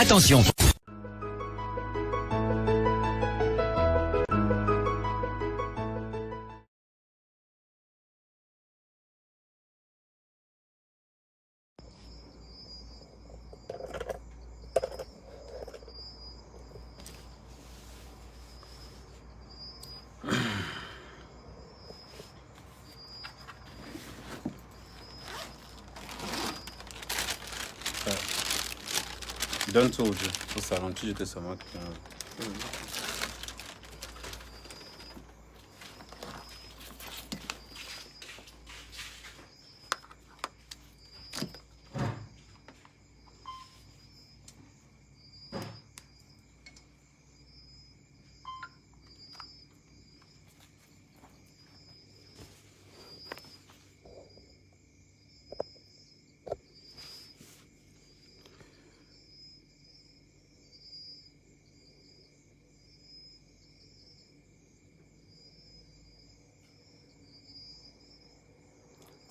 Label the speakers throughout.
Speaker 1: Attention.
Speaker 2: Donne ça au jeu. Au salon, tu jettes ça, moi.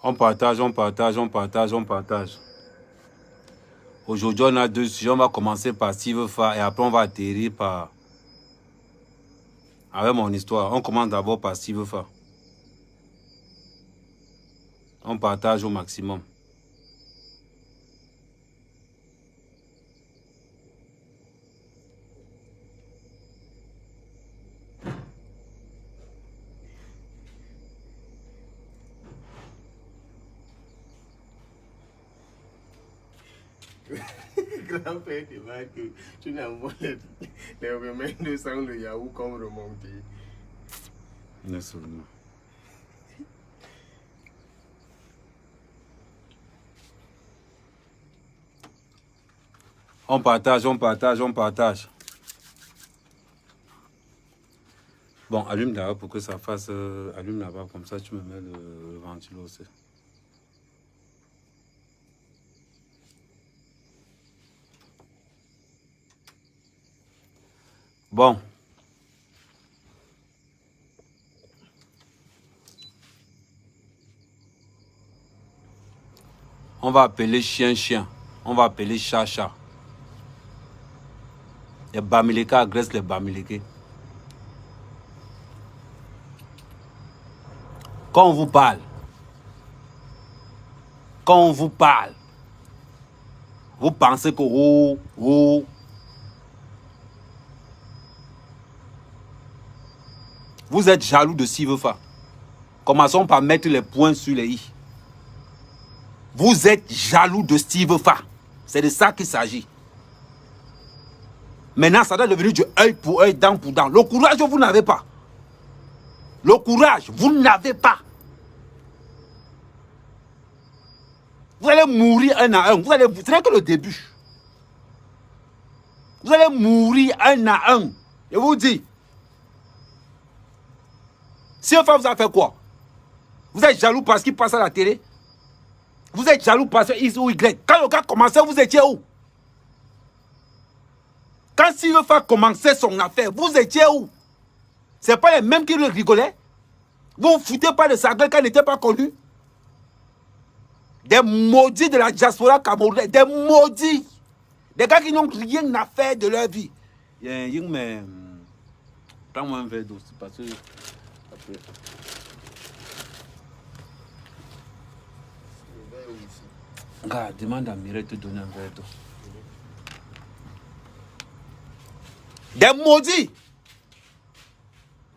Speaker 2: On partage, on partage, on partage, on partage. Aujourd'hui, on a deux sujets. On va commencer par Steve Fa et après, on va atterrir par... avec mon histoire. On commence d'abord par Steve Fa. On partage au maximum.
Speaker 3: Grand-père te va que tu n'envoies les remèdes de sang de Yahoo comme remonté.
Speaker 2: Ne seulement. On partage, on partage, on partage. Bon, allume là pour que ça fasse... allume là-bas, comme ça tu me mets le ventilo aussi. Bon. On va appeler chien. On va appeler chat. Les Bamileke agressent les Bamileke. Quand on vous parle, vous pensez que vous êtes jaloux de Steve Fa. Commençons par mettre les points sur les i. Vous êtes jaloux de Steve Fa. C'est de ça qu'il s'agit. Maintenant, ça doit devenir du œil pour œil, dent pour dent. Le courage, vous n'avez pas. Le courage, vous n'avez pas. Vous allez mourir un à un. Ce n'est que le début. Vous allez mourir un à un. Je vous dis. Si un femme vous a fait quoi? Vous êtes jaloux parce qu'il passe à la télé? Vous êtes jaloux parce que X ou Y. Quand le gars commençait, vous étiez où? Quand Steve Fa commençait son affaire, vous étiez où? C'est pas les mêmes qui rigolaient? Vous ne foutez pas de sa gueule quand il n'était pas connu? Des maudits de la diaspora camerounaise, des maudits. Des gars qui n'ont rien à faire de leur vie. Mais prends-moi un verre d'eau, parce que... Après... Gars, demande à Mireille de te donner un verre d'eau. Des maudits.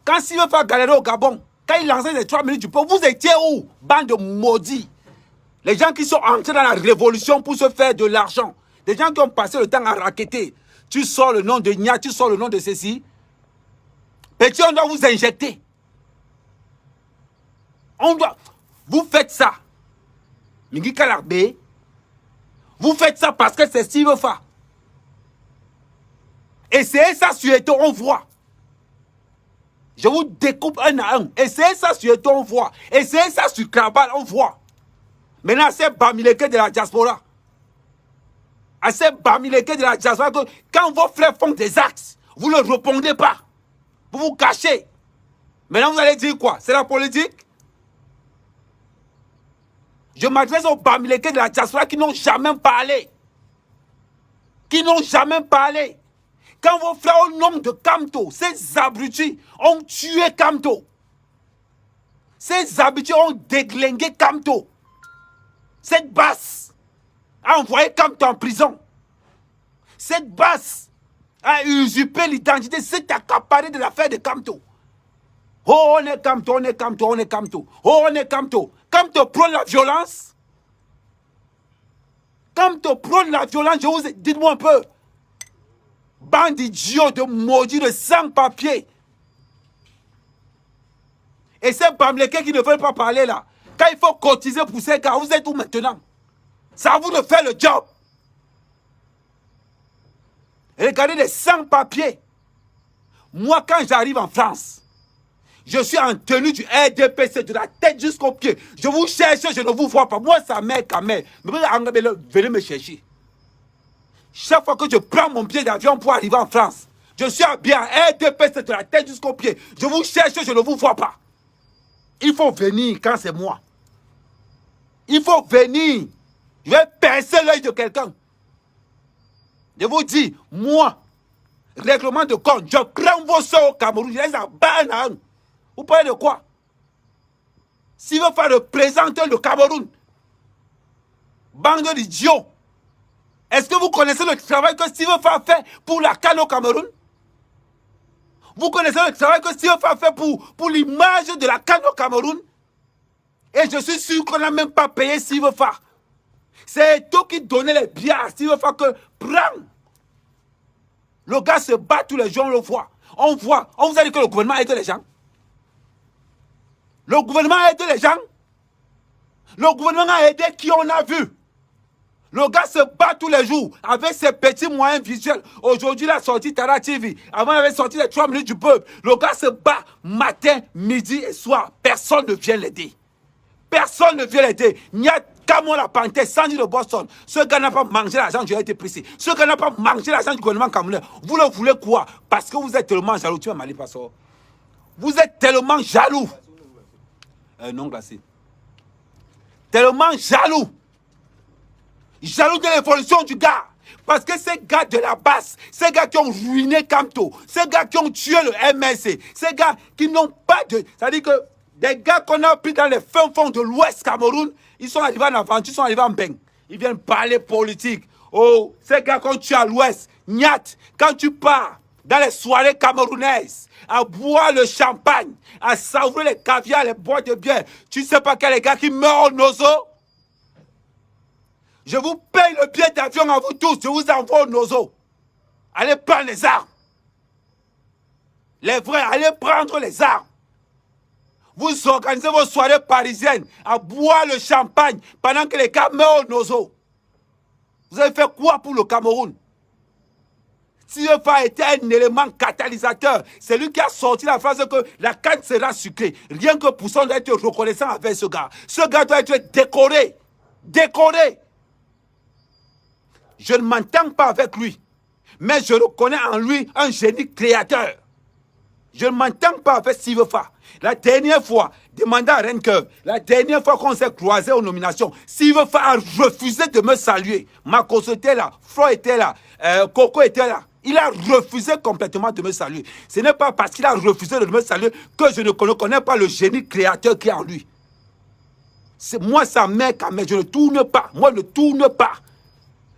Speaker 2: Quand Steve Fa galérer au Gabon, quand il lançait les 3 minutes du peuple, vous étiez où? Bande de maudits. Les gens qui sont entrés dans la révolution pour se faire de l'argent. Des gens qui ont passé le temps à racketter. Tu sors le nom de Nia, tu sors le nom de ceci. Petit, on doit vous injecter. On doit... Vous faites ça. Mingi Kalakbe. Vous faites ça parce que c'est Steve Fa. Essayez ça sur Eto, on voit. Je vous découpe un à un. Essayez ça sur Eto, on voit. Essayez ça sur Krabal, on voit. Maintenant, c'est Bamileke de la diaspora. C'est Bamileke de la diaspora que quand vos frères font des actes, vous ne répondez pas. Vous vous cachez. Maintenant, vous allez dire quoi? C'est la politique? Je m'adresse aux Bamileke de la diaspora qui n'ont jamais parlé. qui n'ont jamais parlé. Quand vos frères au nom de Kamto, ces abrutis ont tué Kamto. Ces abrutis ont déglingué Kamto. Cette basse a envoyé Kamto en prison. Cette basse a usurpé l'identité, s'est accaparé de l'affaire de Kamto. Oh, on est Kamto, on est Kamto, on est Kamto. Oh, on est Kamto. Kamto prône la violence. Kamto prône la violence, dites-moi un peu. Bande d'idiots, de maudits, de sans-papiers. Et ces Bamileke qui ne veulent pas parler là, quand il faut cotiser pour ces gars, vous êtes où maintenant? C'est à vous de faire le job. Regardez les sans-papiers. Moi, quand j'arrive en France, je suis en tenue du RDPC, de la tête jusqu'aux pieds. Je vous cherche, je ne vous vois pas. Moi, ça m'est quand même. Venez me chercher. Chaque fois que je prends mon billet d'avion pour arriver en France, je suis habillé en RDPC, de la tête jusqu'aux pieds. Je vous cherche, je ne vous vois pas. Il faut venir quand c'est moi. Il faut venir. Je vais percer l'œil de quelqu'un. Je vous dis, moi, règlement de compte, je prends vos soeurs au Cameroun, je les abandonne. Vous parlez de quoi? S'il veut faire représenter le Cameroun, bande d'idiots, est-ce que vous connaissez le travail que Steve Fa fait pour la CAN au Cameroun? Vous connaissez le travail que Steve Fa fait pour l'image de la CAN au Cameroun? Et je suis sûr qu'on n'a même pas payé Steve Fa. C'est toi qui donnait les billets à Steve Fa que prends. Le gars se bat tous les jours, on le voit. On voit. On vous a dit que le gouvernement aide les gens. Le gouvernement aide les gens. Le gouvernement a aidé qui on a vu. Le gars se bat tous les jours avec ses petits moyens visuels. Aujourd'hui, il a sorti Tara TV. Avant, il avait sorti les 3 minutes du peuple. Le gars se bat matin, midi et soir. Personne ne vient l'aider. Personne ne vient l'aider. Il y a Camon la panthère, Sandy de Boston. Ce gars n'a pas mangé l'argent du RTPC. Ce gars n'a pas mangé l'argent du gouvernement camerounais. Vous le voulez quoi? Parce que vous êtes tellement jaloux. Tu vas m'aller pas ça. Vous êtes tellement jaloux. Non glacé. Tellement jaloux. Jaloux de l'évolution du gars. Parce que ces gars de la base, ces gars qui ont ruiné Kamto, ces gars qui ont tué le MSC, ces gars qui n'ont pas de... C'est-à-dire que des gars qu'on a pris dans les fins fonds de l'Ouest Cameroun, ils sont arrivés en aventure, ils sont arrivés en Beng. Ils viennent parler politique. Oh, ces gars qu'on tue à l'Ouest, Nyat, quand tu pars dans les soirées camerounaises, à boire le champagne, à savourer les caviars, les boîtes de bière, tu ne sais pas quel est les gars qui meurent au Nozo? Je vous paye le billet d'avion à vous tous, je vous envoie au Nozo. Allez prendre les armes. Les vrais, allez prendre les armes. Vous organisez vos soirées parisiennes à boire le champagne pendant que les gars meurent au Nozo. Vous avez fait quoi pour le Cameroun? CFA était un élément catalysateur. C'est lui qui a sorti la phrase que la canne sera sucrée. Rien que pour ça, on doit être reconnaissant avec ce gars. Ce gars doit être décoré. Décoré. Je ne m'entends pas avec lui. Mais je reconnais en lui un génie créateur. Je ne m'entends pas avec Steve Fa. La dernière fois, demandez à Renker, la dernière fois qu'on s'est croisés aux nominations, Steve Fa a refusé de me saluer. Marcos était là, Flo était là, Coco était là. Il a refusé complètement de me saluer. Ce n'est pas parce qu'il a refusé de me saluer que je ne connais pas le génie créateur qui est en lui. Moi, ça m'est quand même, je ne tourne pas. Moi, je ne tourne pas.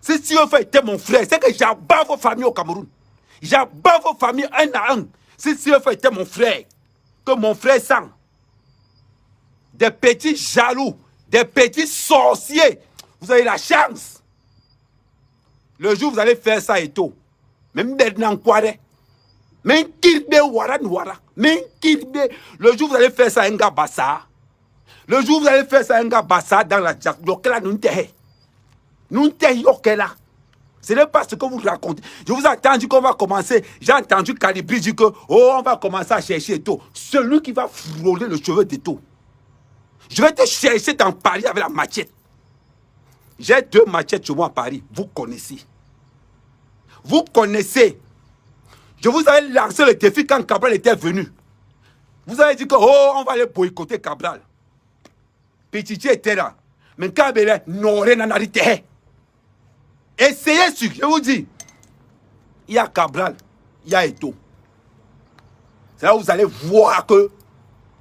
Speaker 2: Si Steve Fa était mon frère, c'est que j'abats vos familles au Cameroun. J'abats vos familles un à un. Si Steve Fa était mon frère, que mon frère sang, des petits jaloux, des petits sorciers, vous avez la chance. Le jour où vous allez faire ça et tout, même maintenant quoi, même kirbe wara wara, même kirbe, le jour où vous allez faire ça un gars bassa, le jour où vous allez faire ça un gars bassa dans la jacques, nous là. Ce n'est pas ce que vous racontez. Je vous ai entendu qu'on va commencer. J'ai entendu Calibri dire que on va commencer à chercher et tout. Celui qui va frôler le cheveu de tout. Je vais te chercher dans Paris avec la machette. J'ai 2 machettes chez moi à Paris. Vous connaissez. Vous connaissez. Je vous avais lancé le défi quand Cabral était venu. Vous avez dit que on va aller boycotter Cabral. Petit était là. Mais Cabral n'aurait n'en arrêté. Essayez, je vous dis, il y a Cabral, il y a Eto'o. C'est là où vous allez voir que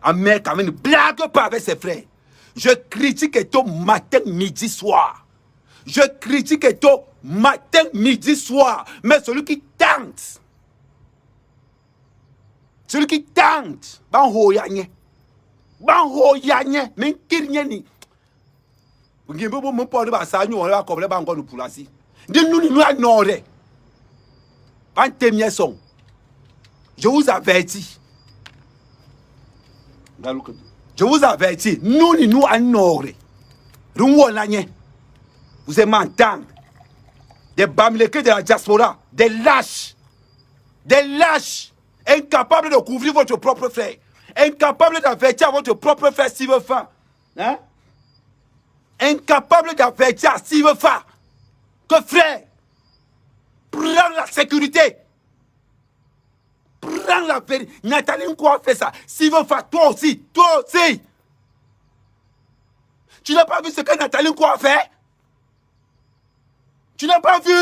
Speaker 2: Ahmed Kamé ne blague pas avec ses frères. Je critique Eto'o matin, midi, soir. Je critique Eto'o matin, midi, soir. Mais celui qui tente, ban ho yanye, men kirnye ni. Ngimbo mo po de ba sa nyu on va comme les bango nous pour si. Dis nous anore. Ban temie son. Je vous avertis. Je vous avertis, nous anore. Vous êtes mentants. Des bamilekés de la diaspora, des lâches, incapables de couvrir votre propre frère, incapables d'avertir votre propre frère s'il veut faire. Hein? Incapable d'avertir s'il veut faire. Que frère, prends la sécurité. Prends la vérité. Nathalie Nkwa fait ça. S'il veut faire, toi aussi. Tu n'as pas vu ce que Nathalie Nkwa a fait? Tu n'as pas vu?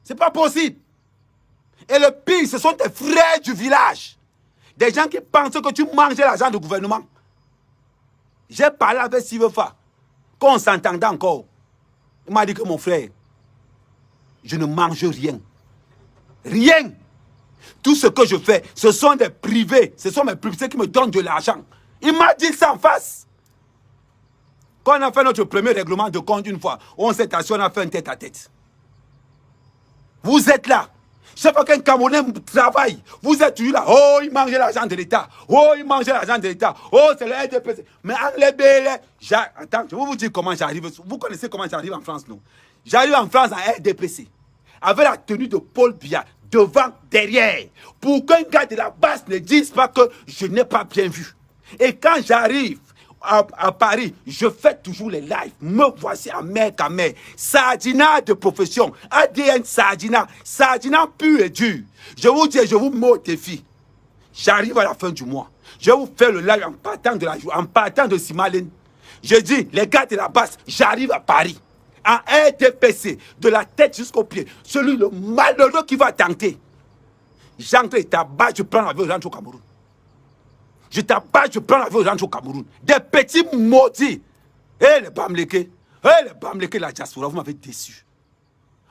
Speaker 2: C'est pas possible. Et le pire, ce sont tes frères du village. Des gens qui pensent que tu manges l'argent du gouvernement. J'ai parlé avec Sivefa. Quand on s'entendait encore, il m'a dit que mon frère, je ne mange rien. Rien. Tout ce que je fais, ce sont des privés. Ce sont mes privés qui me donnent de l'argent. Il m'a dit ça en face. Quand on a fait notre premier règlement de compte une fois, on s'est assis, on a fait un tête-à-tête. Vous êtes là. Chaque fois qu'un Camerounais travaille, vous êtes toujours là. Oh, il mange l'argent de l'État. Oh, il mange l'argent de l'État. Oh, c'est le RDPC. Mais en les attends, je vais vous dire comment j'arrive. Vous connaissez comment j'arrive en France, non? J'arrive en France en RDPC. Avec la tenue de Paul Biya, devant, derrière. Pour qu'un gars de la base ne dise pas que je n'ai pas bien vu. Et quand j'arrive à Paris, je fais toujours les lives. Me voici à mer qu'à mer. Sardina de profession. ADN Sardina. Sardina pur et dur. Je vous dis, je vous mets au défi. J'arrive à la fin du mois. Je vais vous faire le live en partant de la journée, en partant de Simalène. Je dis, les gars de la base, j'arrive à Paris. En RDPC, de la tête jusqu'au pied. Celui le malheureux qui va tenter. J'entre et tabac, je prends l'avion, je rentre au Cameroun. Je tabac, je prends l'avion, je rentre au Cameroun. Des petits maudits. Les Bamileke de la diaspora, vous m'avez déçu.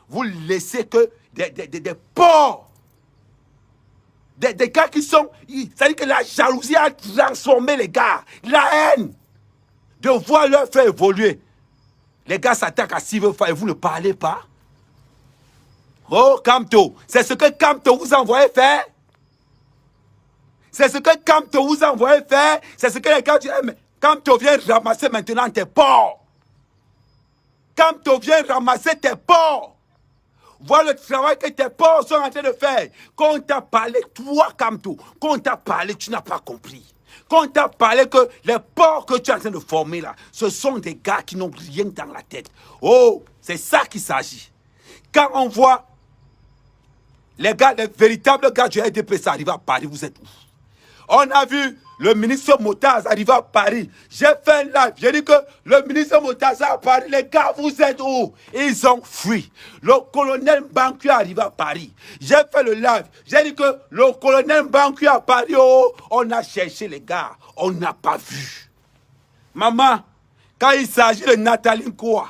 Speaker 2: Vous laissez que des porcs. Des gars qui sont... C'est-à-dire que la jalousie a transformé les gars. La haine. De voir leur faire évoluer. Les gars s'attaquent à Sivefa et vous ne parlez pas. Oh, Kamto, c'est ce que Kamto vous envoie faire. C'est ce que Kamto vous envoie faire. C'est ce que les gars disent. Mais Kamto vient ramasser maintenant tes porcs. Kamto vient ramasser tes porcs. Vois le travail que tes porcs sont en train de faire. Quand on t'a parlé, toi, Kamto, quand on t'a parlé, tu n'as pas compris. Quand on t'a parlé que les porcs que tu es en train de former là, ce sont des gars qui n'ont rien dans la tête. Oh, c'est ça qu'il s'agit. Quand on voit les gars, les véritables gars du RDPC arriver à Paris, vous êtes où? On a vu le ministre Motaz arriver à Paris. J'ai fait un live. J'ai dit que le ministre Motaz à Paris, les gars, vous êtes où? Ils ont fui. Le colonel Bancu arrive à Paris. J'ai fait le live. J'ai dit que le colonel Bancu à Paris, oh, on a cherché les gars. On n'a pas vu. Maman, quand il s'agit de Nathalie Nkwa,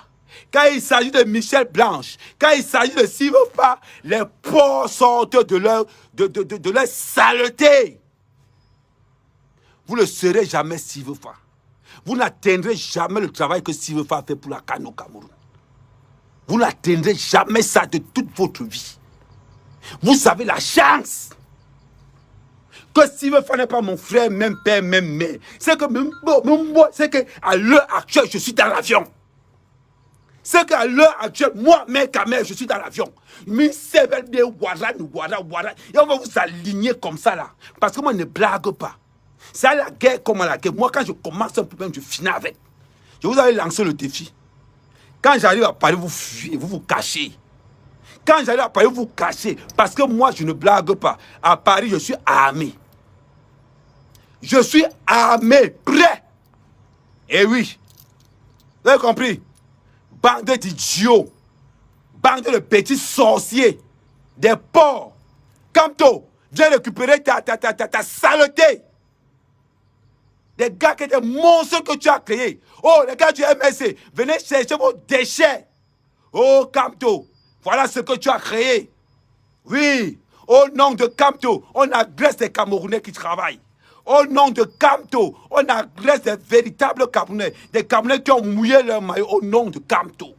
Speaker 2: quand il s'agit de Michel Blanche, quand il s'agit de Sivefa, les porcs sortent de leur saleté. Vous ne serez jamais Sivefa. Vous n'atteindrez jamais le travail que Sivefa fait pour la CAN au Cameroun. Vous n'atteindrez jamais ça de toute votre vie. Vous avez la chance que Sivefa n'est pas mon frère, même père, même mère. C'est que c'est qu'à l'heure actuelle, je suis dans l'avion. C'est qu'à l'heure actuelle, moi, mère, je suis dans l'avion. Mais c'est bien, voilà. Et on va vous aligner comme ça là. Parce que moi, je ne blague pas. C'est à la guerre comme à la guerre. Moi, quand je commence un problème, je finis avec. Je vous avais lancé le défi. Quand j'arrive à Paris, vous fuyez, vous vous cachez. Quand j'arrive à Paris, vous vous cachez. Parce que moi, je ne blague pas. À Paris, je suis armé. Je suis armé, prêt. Et oui. Vous avez compris? Bande d'idiots. bande de petits sorciers, des porcs. Camto, viens récupérer ta saleté. Des gars qui sont des monstres que tu as créés. Oh, les gars du MSC, venez chercher vos déchets. Oh, Camto, voilà ce que tu as créé. Oui, au nom de Camto, on agresse les Camerounais qui travaillent. Au nom de Camto, on agresse des véritables Camerounais. Des Camerounais qui ont mouillé leur maillot au nom de Camto.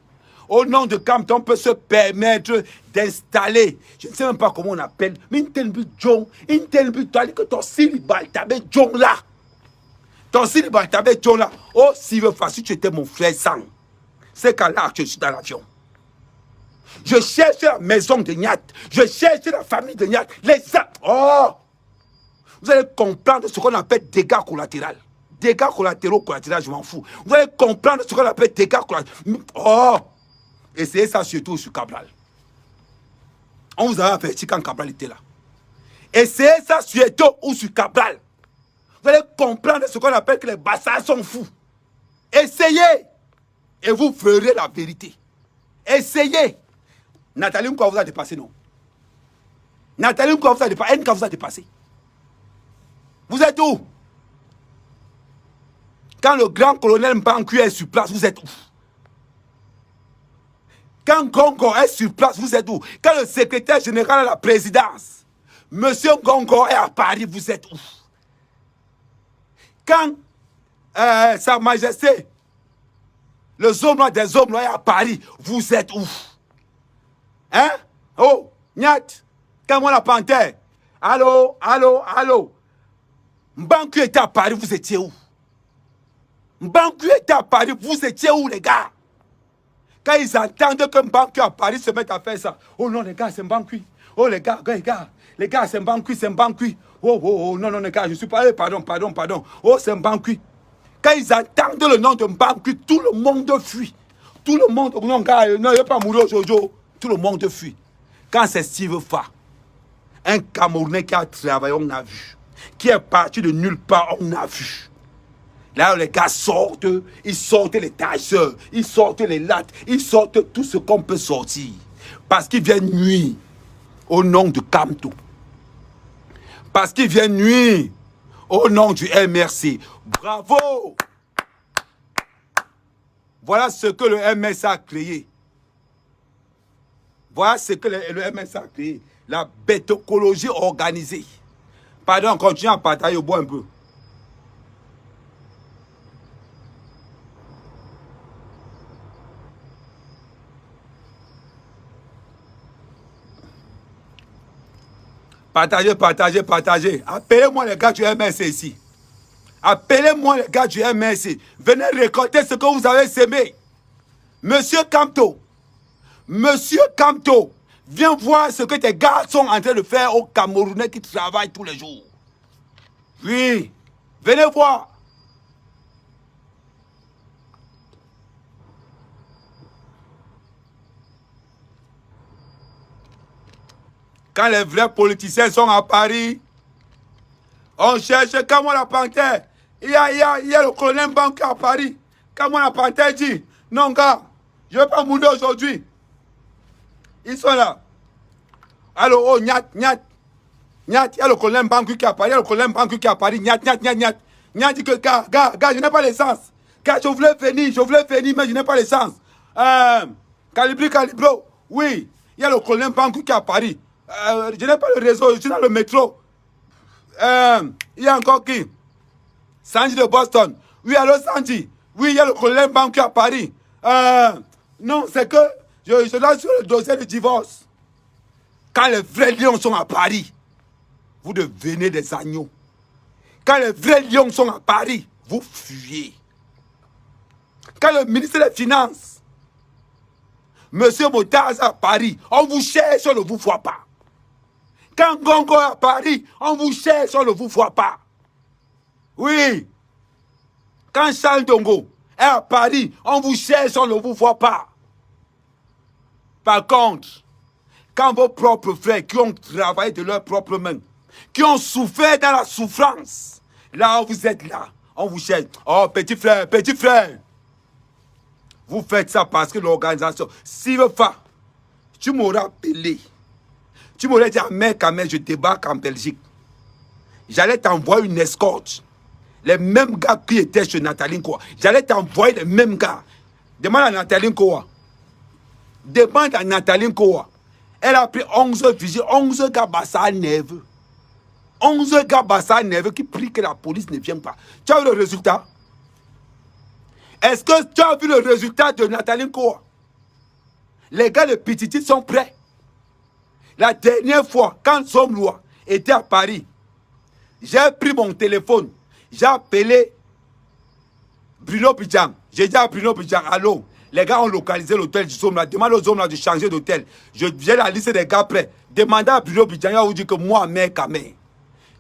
Speaker 2: Au nom de Camto, on peut se permettre d'installer, je ne sais même pas comment on appelle, mais une telle but John, une telle but, tu as dit que ton célibat, t'avais John là. Ton célibat, t'avais John là. Oh, si tu étais mon frère sang, c'est qu'à là, je suis dans l'avion. Je cherche la maison de Niat. Je cherche la famille de Niat. Oh! Vous allez comprendre ce qu'on appelle dégâts collatéraux. Dégâts collatéraux, je m'en fous. Vous allez comprendre ce qu'on appelle dégâts collatéraux. Oh! Et c'est ça surtout sur Cabral. On vous avait averti quand Cabral était là. Et c'est ça surtout ou sur Cabral. Vous allez comprendre ce qu'on appelle que les bastards sont fous. Essayez. Et vous verrez la vérité. Essayez. Nathalie Mkwa vous a dépassé, non? Nathalie Mkwa vous a dépassé. NK vous a dépassé. Vous êtes où? Quand le grand colonel Mbanku est sur place, vous êtes où? Quand Gongo est sur place, vous êtes où? Quand le secrétaire général à la présidence, Monsieur Gongo est à Paris, vous êtes où? Quand Sa Majesté, le homme des hommes est à Paris, vous êtes où? Hein? Oh, Nyat, quand moi la panthère. Allô, allô, allô. Mbanku était à Paris, vous étiez où? Mbanku était à Paris, vous étiez où, les gars? Quand ils entendent que Mbanku à Paris se met à faire ça. Oh non, les gars, c'est Mbanku. Oh, les gars, c'est Mbanku, c'est Mbanku. Oh, oh, oh, non, non, les gars, je suis pas... Pardon. Oh, c'est Mbanku. Quand ils entendent le nom de Mbanku, tout le monde fuit. Tout le monde... Non, gars, non, il n'y a pas mourir aujourd'hui. Tout le monde fuit. Quand c'est Steve Fa, un Camerounais qui a travaillé, on a vu. Qui est parti de nulle part, on a vu. Là, les gars sortent, ils sortent les tailleurs, ils sortent les lattes, ils sortent tout ce qu'on peut sortir. Parce qu'ils viennent nuire au nom de Camto. Parce qu'ils viennent nuire au nom du MRC. Bravo! Voilà ce que le MRC a créé. Voilà ce que le MRC a créé. La bêtocologie organisée. Pardon, continue à partager au bout un peu. Partagez. Appelez-moi les gars du MSC ici. Appelez-moi les gars du MSC. Venez récolter ce que vous avez semé. Monsieur Camto, viens voir ce que tes gars sont en train de faire aux Camerounais qui travaillent tous les jours. Oui, venez voir. Quand les vrais politiciens sont à Paris, on cherche comme la panthère. Il y a le colonel Mbanku à Paris. Comme la panthère dit, non gars, je ne vais pas mourir aujourd'hui. Ils sont là. Alors, oh, Nyat, il y a le colonel Mbanku qui est à Paris, Nyat dit que, gars, je n'ai pas l'essence. Gars, je voulais venir, mais je n'ai pas l'essence. Calibro, oui, il y a le colonel Mbanku qui est à Paris. Je n'ai pas le réseau, je suis dans le métro. Il y a encore qui? Sanji de Boston. Oui, allô Sanji. Oui, il y a le colonel Mbanku à Paris. Non, c'est que je lance sur le dossier de divorce. Quand les vrais lions sont à Paris, vous devenez des agneaux. Quand les vrais lions sont à Paris, vous fuyez. Quand le ministre des Finances, Monsieur Motaz à Paris, on vous cherche, on ne vous voit pas. Quand Gongo est à Paris, on vous cherche, on ne vous voit pas. Oui. Quand Charles Dongo est à Paris, on vous cherche, on ne vous voit pas. Par contre, quand vos propres frères qui ont travaillé de leurs propres mains, qui ont souffert dans la souffrance, là vous êtes là, on vous cherche. Oh, petit frère, vous faites ça parce que l'organisation, s'il veut pas, tu m'auras appelé. Tu m'aurais dit, Ahmed Kamel, je débarque en Belgique. J'allais t'envoyer une escorte. Les mêmes gars qui étaient chez Nathalie Nkoa. J'allais t'envoyer les mêmes gars. Demande à Nathalie Nkoa. Demande à Nathalie Nkoa. Elle a pris 11 vigiles, 11 gars Bassa Neve. 11 gars Bassa Neve qui prient que la police ne vienne pas. Tu as vu le résultat? Est-ce que tu as vu le résultat de Nathalie Nkoa? Les gars de Pititi sont prêts. La dernière fois, quand Somlois était à Paris, j'ai pris mon téléphone, j'ai appelé Bruno Pidjan. J'ai dit à Bruno Pidjan, allô, les gars ont localisé l'hôtel du Somlois. Demande aux hommes de changer d'hôtel. J'ai la liste des gars prêts. Demandez à Bruno Pidjan, il va vous dire que moi, mec,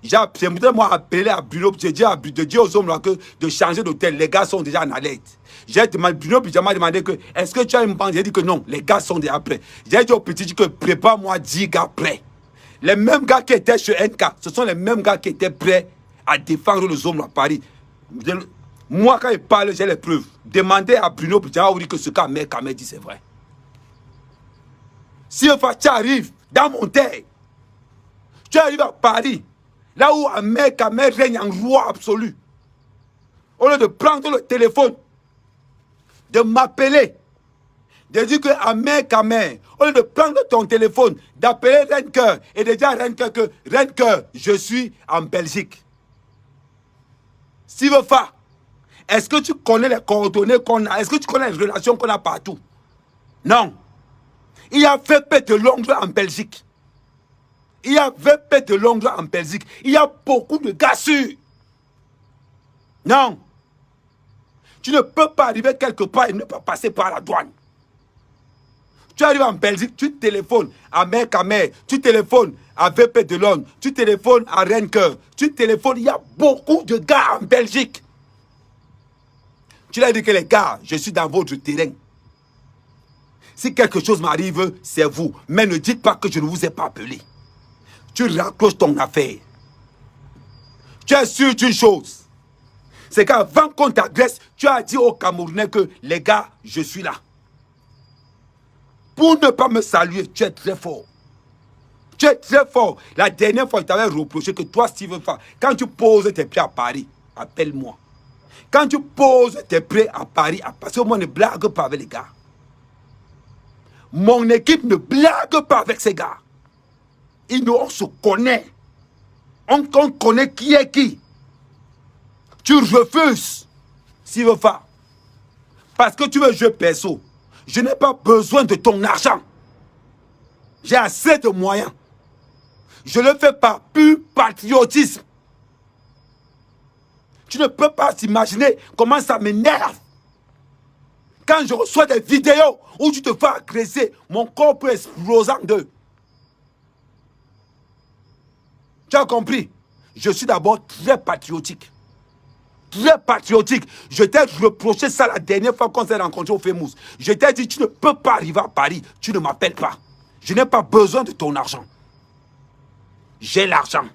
Speaker 2: j'ai appelé à Bruno, j'ai dit aux hommes là de changer d'hôtel. Les gars sont déjà en alerte. J'ai demandé, Bruno Pidjan m'a demandé que, est-ce que tu as une bande? J'ai dit que non, les gars sont déjà prêts. J'ai dit au petit que prépare-moi 10 gars prêts. Les mêmes gars qui étaient chez NK, ce sont les mêmes gars qui étaient prêts à défendre les hommes à Paris. Moi, quand il parle, j'ai les preuves. Demandez à Bruno Pidjan, on dit que ce qu'a Kamel dit, c'est vrai. Si tu arrives dans mon terre, tu arrives à Paris, là où Ahmed Kamel règne en roi absolu, au lieu de prendre le téléphone, de m'appeler, de dire que Ahmed Kamel, au lieu de prendre ton téléphone, d'appeler Renker et de dire à Renker que Renker, je suis en Belgique. Sivefa, est-ce que tu connais les coordonnées qu'on a? Est-ce que tu connais les relations qu'on a partout? Non. Il y a VP de Londres en Belgique. Il y a VP de Londres en Belgique. Il y a beaucoup de gars sûrs. Non. Tu ne peux pas arriver quelque part et ne pas passer par la douane. Tu arrives en Belgique, tu téléphones à Kamel, tu téléphones à VP de Londres, tu téléphones à Renker, tu téléphones, il y a beaucoup de gars en Belgique. Tu leur dis que les gars, je suis dans votre terrain. Si quelque chose m'arrive, c'est vous. Mais ne dites pas que je ne vous ai pas appelé. Tu raccroches ton affaire. Tu es sûr d'une chose. C'est qu'avant qu'on t'agresse, tu as dit aux Camerounais que les gars, je suis là. Pour ne pas me saluer, tu es très fort. Tu es très fort. La dernière fois, je t'avais reproché que toi, Steven Fa, quand tu poses tes pieds à Paris, appelle-moi. Quand tu poses tes pieds à Paris, parce que moi, ne blague pas avec les gars. Mon équipe ne blague pas avec ces gars. On se connaît. On connaît qui est qui. Tu refuses, Steven Fa, parce que tu veux jouer perso. Je n'ai pas besoin de ton argent. J'ai assez de moyens. Je le fais par pur patriotisme. Tu ne peux pas t'imaginer comment ça m'énerve. Quand je reçois des vidéos où tu te fais agresser, mon corps peut exploser en deux. Tu as compris? Je suis d'abord très patriotique. Très patriotique. Je t'ai reproché ça la dernière fois qu'on s'est rencontrés au FEMUS. Je t'ai dit, tu ne peux pas arriver à Paris. Tu ne m'appelles pas. Je n'ai pas besoin de ton argent. J'ai l'argent.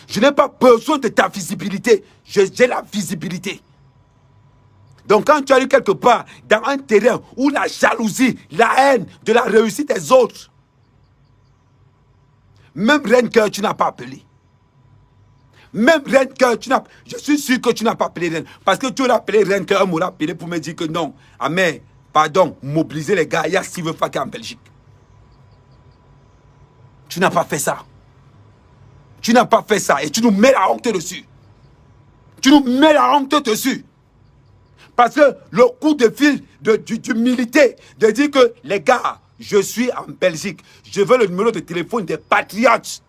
Speaker 2: Je n'ai pas besoin de ta visibilité. J'ai la visibilité. Donc quand tu arrives quelque part dans un terrain où la jalousie, la haine de la réussite des autres, même Renker, tu n'as pas appelé. Même Renker, je suis sûr que tu n'as pas appelé Renker. Parce que tu aurais appelé Renker, m'aurait appelé pour me dire que non. Ah mais, pardon, mobiliser les gars, il y a Steven Fa en Belgique. Tu n'as pas fait ça. Tu n'as pas fait ça et tu nous mets la honte dessus. Tu nous mets la honte dessus. Parce que le coup de fil du militaire, de dire que les gars, je suis en Belgique, je veux le numéro de téléphone des patriotes.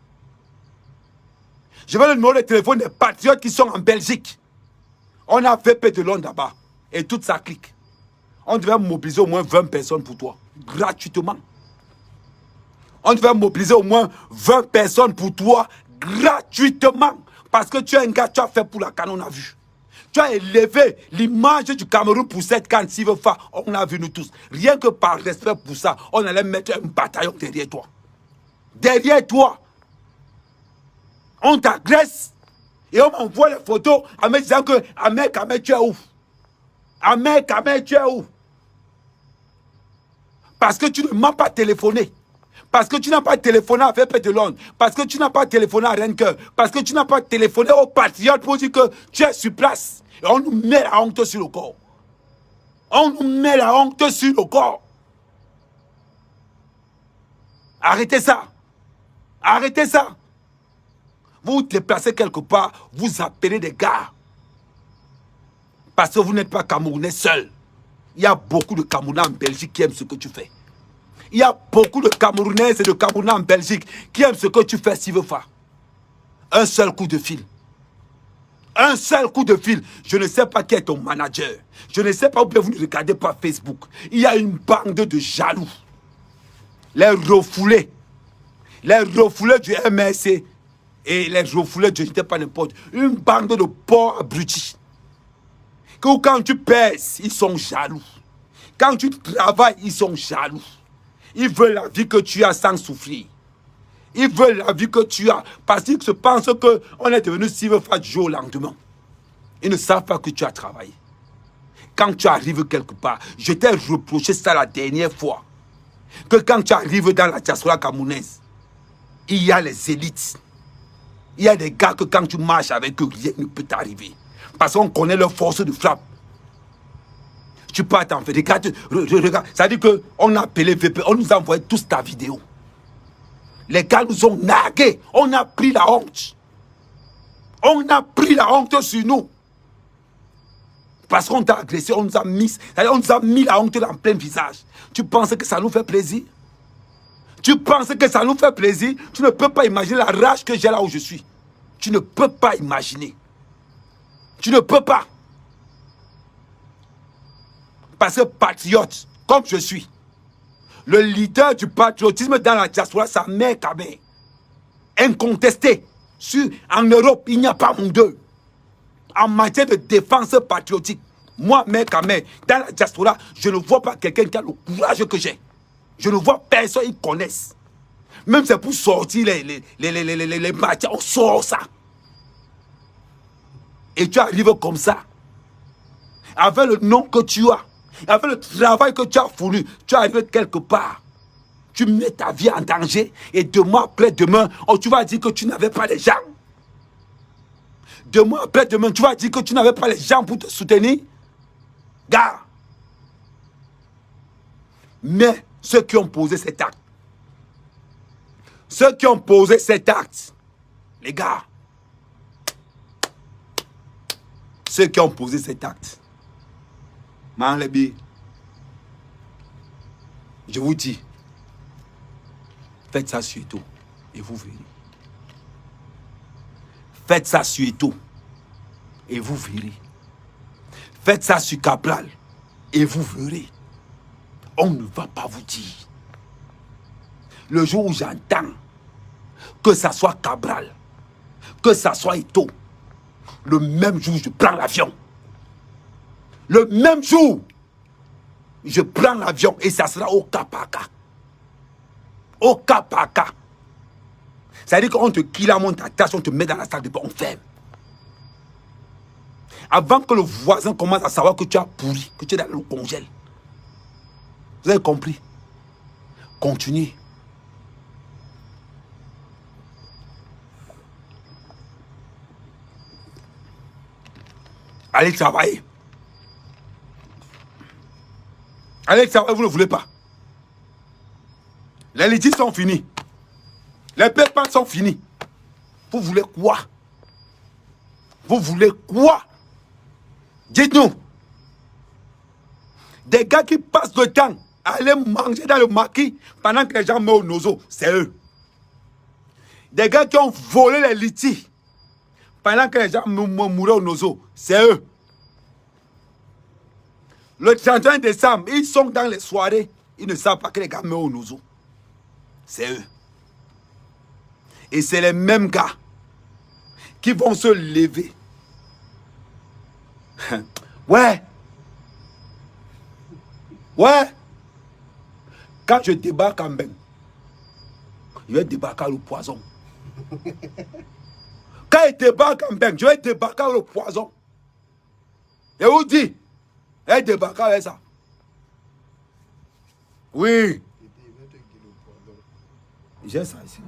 Speaker 2: Je veux le numéro de téléphone des patriotes qui sont en Belgique. On a VP de Londres là-bas et toute sa clique. On devait mobiliser au moins 20 personnes pour toi, gratuitement. On devait mobiliser au moins 20 personnes pour toi, gratuitement. Parce que tu es un gars, tu as fait pour la CAN, on a vu. Tu as élevé l'image du Cameroun pour cette CAN, Sivefa, on a vu nous tous. Rien que par respect pour ça, on allait mettre un bataillon derrière toi. Derrière toi. On t'agresse et on m'envoie les photos en me disant que Ahmed Kamel, tu es où? Ahmed Kamel, tu es où? Parce que tu ne m'as pas téléphoné. Parce que tu n'as pas téléphoné à VP de Londres. Parce que tu n'as pas téléphoné à Renker. Parce que tu n'as pas téléphoné aux patriotes pour dire que tu es sur place. Et on nous met la honte sur le corps. On nous met la honte sur le corps. Arrêtez ça. Arrêtez ça. Vous vous déplacez quelque part, vous appelez des gars. Parce que vous n'êtes pas Camerounais seul. Il y a beaucoup de Camerounais en Belgique qui aiment ce que tu fais. Il y a beaucoup de Camerounaises et de Camerounais en Belgique qui aiment ce que tu fais, Sivefa. Un seul coup de fil. Un seul coup de fil. Je ne sais pas qui est ton manager. Je ne sais pas où vous ne regardez pas Facebook. Il y a une bande de jaloux. Les refoulés. Les refoulés du MSC. Et les refoulés de je ne sais pas n'importe. Une bande de porcs abrutis. Que quand tu pèses, ils sont jaloux. Quand tu travailles, ils sont jaloux. Ils veulent la vie que tu as sans souffrir. Ils veulent la vie que tu as parce qu'ils se pensent qu'on est devenu Sivefa du jour au lendemain. Ils ne savent pas que tu as travaillé. Quand tu arrives quelque part, je t'ai reproché ça la dernière fois. Que quand tu arrives dans la diaspora camerounaise, il y a les élites. Il y a des gars que quand tu marches avec eux, rien ne peut t'arriver. Parce qu'on connaît leur force de frappe. Tu peux t'en faire. Regarde. Ça veut dire qu'on a appelé VP, on nous a envoyé tous ta vidéo. Les gars nous ont nargués. On a pris la honte. On a pris la honte sur nous. Parce qu'on t'a agressé, on nous a mis la honte dans plein visage. Tu penses que ça nous fait plaisir? Tu penses que ça nous fait plaisir? Tu ne peux pas imaginer la rage que j'ai là où je suis. Tu ne peux pas imaginer. Tu ne peux pas. Parce que patriote, comme je suis, le leader du patriotisme dans la diaspora, sa mère Kamé, incontesté. En Europe, il n'y a pas mon deux. En matière de défense patriotique, moi, mère Kamé, dans la diaspora, je ne vois pas quelqu'un qui a le courage que j'ai. Je ne vois personne qui connaisse. Même c'est pour sortir les matières, on sort ça. Et tu arrives comme ça, avec le nom que tu as, avec le travail que tu as fourni, tu arrives quelque part. Tu mets ta vie en danger et demain après demain, tu vas dire que tu n'avais pas les gens. Demain après demain, tu vas dire que tu n'avais pas les gens pour te soutenir. Gars. Mais ceux qui ont posé cet acte, les gars, ceux qui ont posé cet acte, je vous dis, faites ça sur tout et vous verrez. Faites ça sur Eto et vous verrez. Faites ça sur Cabral et vous verrez. On ne va pas vous dire. Le jour où j'entends que ça soit Cabral, que ça soit Eto, le même jour je prends l'avion. Le même jour, je prends l'avion et ça sera au cas par cas. Au cas par cas. C'est-à-dire qu'on te killa, on t'attache, on te met dans la salle de bain, on ferme. Avant que le voisin commence à savoir que tu as pourri, que tu es dans le congèle. Vous avez compris? Continuez. Allez travailler. Allez travailler, vous ne voulez pas. Les litiges sont finis. Les pépins sont finis. Vous voulez quoi? Vous voulez quoi? Dites-nous. Des gars qui passent le temps à aller manger dans le maquis pendant que les gens meurent au nozo, c'est eux. Des gars qui ont volé les litiges pendant que les gens mouraient au nozo, c'est eux. Le 31 décembre, ils sont dans les soirées, ils ne savent pas que les gars meurent au nozo. C'est eux. Et c'est les mêmes gars qui vont se lever. Ouais. Ouais. Quand je débarque en Beng, je vais débarquer le poison. Quand je débarque en Beng, je vais débarquer le poison. Et vous dit, elle débarque avec ça. Oui. J'ai ça ici.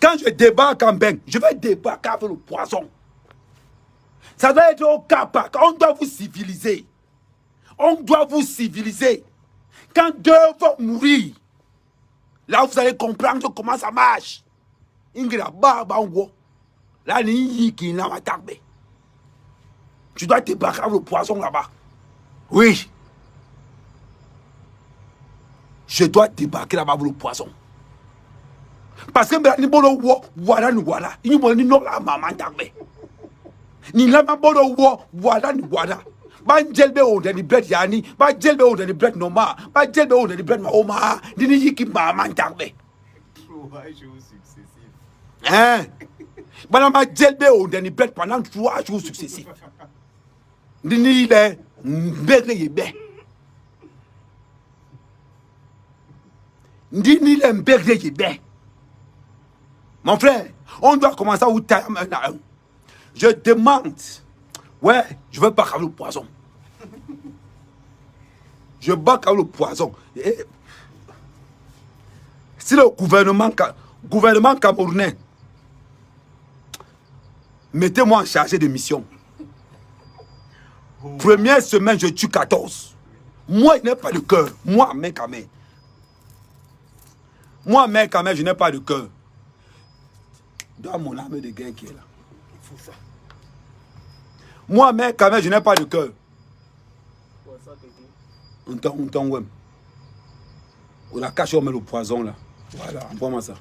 Speaker 2: Quand je débarque en Beng, je vais débarquer avec le poison. Ça doit être au Cap. On doit vous civiliser. On doit vous civiliser. Quand deux vont mourir, là vous allez comprendre comment ça marche. Ingira baba ngo. Là ni qui n'a pas tardé. Tu dois débarquer avec le poison là-bas. Oui. Je dois débarquer là-bas avec le poison. Parce que ni bolo wo voilà ni voilà. Ni bolo ni no la maman tardé. Ni la maman bolo wo voilà ni voilà. Ba jelbe o de bread yani, ba jelbe o de bread normal, ba jelbe o de bread ma oma, ni yiki maman tardé.
Speaker 3: 3 jours successifs.
Speaker 2: Hein? Ba ma jelbe o de bread pendant 3 jours successifs. Ni le mbele yebe. Ni le mbele yebe. Mon frère, on doit commencer à vous tailler un à un. Je demande. Ouais, je veux pas avec le poison. Je bats avec le poison. Et si le gouvernement camerounais, mettez-moi en charge de mission. Première semaine, je tue 14. Moi, je n'ai pas de cœur. Moi, mec, moi, mec, je n'ai pas de cœur. Dans mon âme de guerre qui est là. Il faut ça. Moi, mec, je n'ai pas de cœur. On t'en ouais. On a caché, on met le poison là. Voilà, envoie-moi ça.